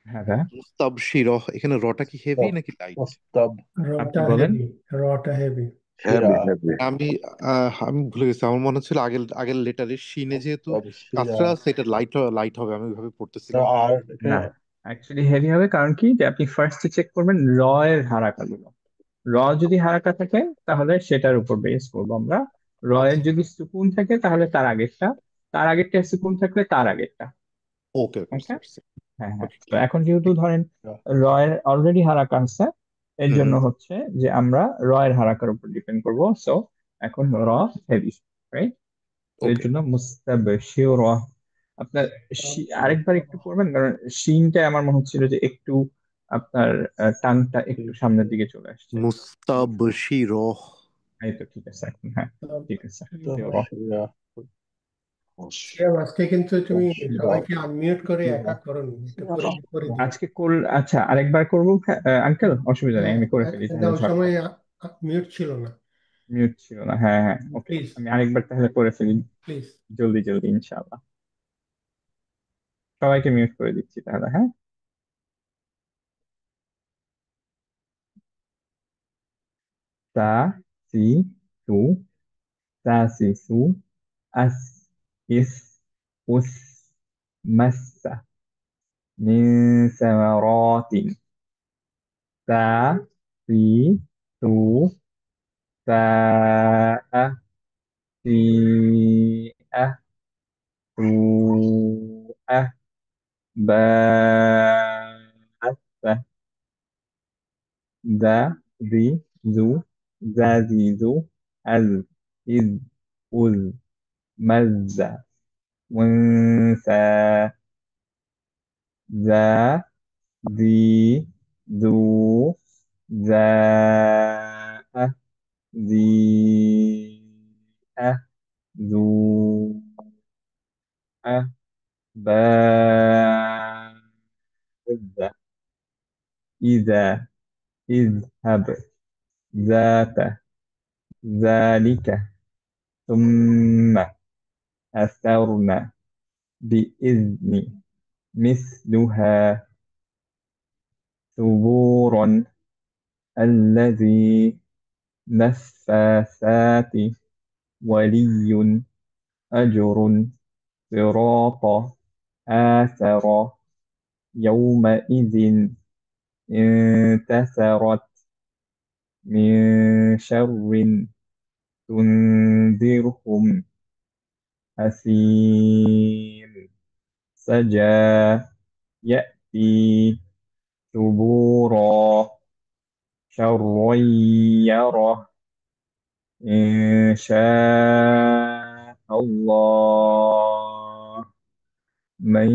হ্যাঁ হ্যাঁ, মুস্তাবশিরহ এখানে রটা কি হেভি নাকি লাইট? মুস্তাব আপনি روتا বলেন। هيفي روتا هيفي শিরা। আমি আমি ভুলে গেছি, আমার মনে হচ্ছিল আগের আগের লেটারে শিনে যেহেতু মুস্তাব শিরা। কাছরা আছে, এটা লাইট লাইট হবে, আমি ওইভাবে পড়তেছিলাম। আর না, অ্যাকচুয়ালি হেভি হবে, কারণ কি যে আপনি ফার্স্টে চেক করবেন র এর হারাকা গুলো। র যদি হারাকা থাকে তাহলে সেটার উপর বেস করবো আমরা। র এর আচ্ছা, যদি সুকুন থাকে তাহলে তার আগেরটা, তার আগেরটা সুকুন থাকলে তার আগেরটা। ওকে বুঝতে ওকে। পারছি। হ্যাঁ হ্যাঁ, Okay. তো এখন যেহেতু ধরেন র এর অলরেডি হারাকা আছে, এর হুম জন্য হুম, হচ্ছে যে আমরা র এর হারাকার উপর ডিপেন্ড করব। সো এখন র হেভি, রাইট। তো এর ওকে। জন্য মুস্তাবশির। আপনার আরেকবার একটু পড়বেন, কারণ শিনটা আমার মনে হচ্ছিল যে একটু আপনার টানটা একটু সামনের দিকে চলে আসছে। মুস্তাবশিরহ। এই তো ঠিক আছে এখন, হ্যাঁ ঠিক আছে। শিওর। শিরা। শিয়াম, আজকে কিন্তু তুমি শিরা। সবাইকে আনমিউট করে শিরা। একা করনি, এটা পরিষ্কার করে দিও। আজকে আচ্ছা, আরেকবার করবো আঙ্কেল, অসুবিধা নেই, হ্যাঁ, আমি করে ফেলি কিন্তু তাহলে ওই সময় ঝটপট। মিউট ছিল না। মিউট ছিল না, হ্যাঁ হ্যাঁ, ওকে, প্লিজ আমি আরেকবার তাহলে করে ফেলি প্লিজ জলদি জলদি, ইনশাআল্লাহ। সবাইকে মিউট করে দিচ্ছি তাহলে, হ্যাঁ। সা সি সু সা সি সু আস ইস উস মাসা মিন সামারাতিন। সা সি সু সা আ সি আ সু আ বা আস ذا ذي ذو ذا ذي ذو أذ إذ أذ مز وانثى ذا ذي ذو ذاء ذي ذو باء إذا اذهب ذات ذلك ثم أثرن بإذن مثلها ثبورا الذي نفاثات ولي أجر صراط آثر يومئذ انتثرت من شر تنذرهم أثيم سجى يأتي ثبورا شرا يره إن شاء الله من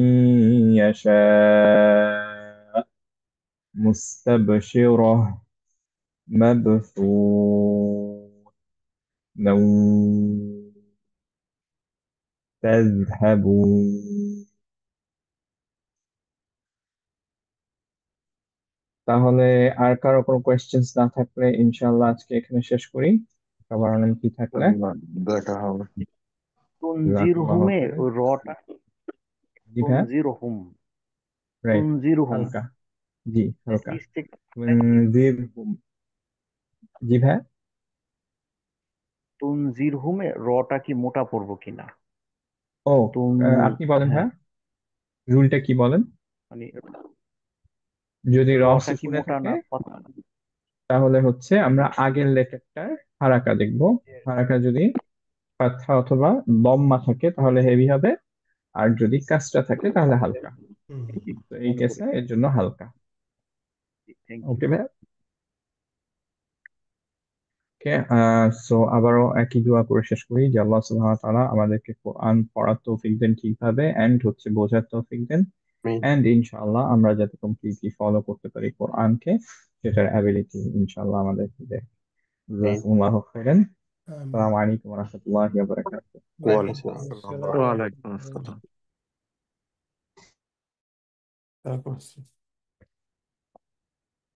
يشاء مستبشرة مبثوث لو تذهبون তাহলে আর কারো কোনো কোয়েশ্চেন্স না থাকলে ইনশাআল্লাহ আজকে এখানে শেষ করি। সবার অনুমতি থাকলে দেখা হবে। জাযাকাল্লাহু তুনজিরহুমে খাইরান। ওই রটা জি ভাইয়া, তুনজিরহুম রাইট, তুনজিরহুম হালকা, জি হালকা। মিস্টেক তুনজিরহুম, জি ভাইয়া। তুনজিরহুমে রটা কি মোটা পড়বো কিনা ও তুন আপনি বলেন হ্যাঁ ভাইয়া, রুলটা কি বলেন? মানে যদি র রটা কি সুকুনে মোটা থাকে না পাতলা? তাহলে হচ্ছে আমরা আগের লেটারটার হারাকা দেখবো। হারাকা যদি ফাতহা অথবা দম্মা থাকে তাহলে হেভি হবে, আর যদি কাসরা থাকে তাহলে হালকা। হুম। তো এই মনে কেসে করি এর জন্য হালকা। থ্যাংক ইউ ওকে ভাইয়া, ওকে। সো আবারও একই দোয়া করে শেষ করি যে আল্লাহ সুবহানাহু ওয়া তাআলা আমাদেরকে কোরআন পড়ার তৌফিক দেন ঠিকভাবে, এন্ড হচ্ছে বোঝার তৌফিক দেন, আমিন এন্ড ইনশাআল্লাহ আমরা যাতে কমপ্লিটলি ফলো করতে পারি কোরআনকে, সেটার অ্যাবিলিটি ইনশাআল্লাহ আমাদেরকে দেয়। আমিন। জাযাকুমুল্লাহু খাইরান। আমিন। আসসালামু আলাইকুম ওয়া রাহমাতুল্লাহি ওয়া বারাকাতুহু। ওয়ালাইকুম ওয়ালাইকুম আসসালাম। আসসালাম। ওয়ালাইকুম আসসালাম। তারপর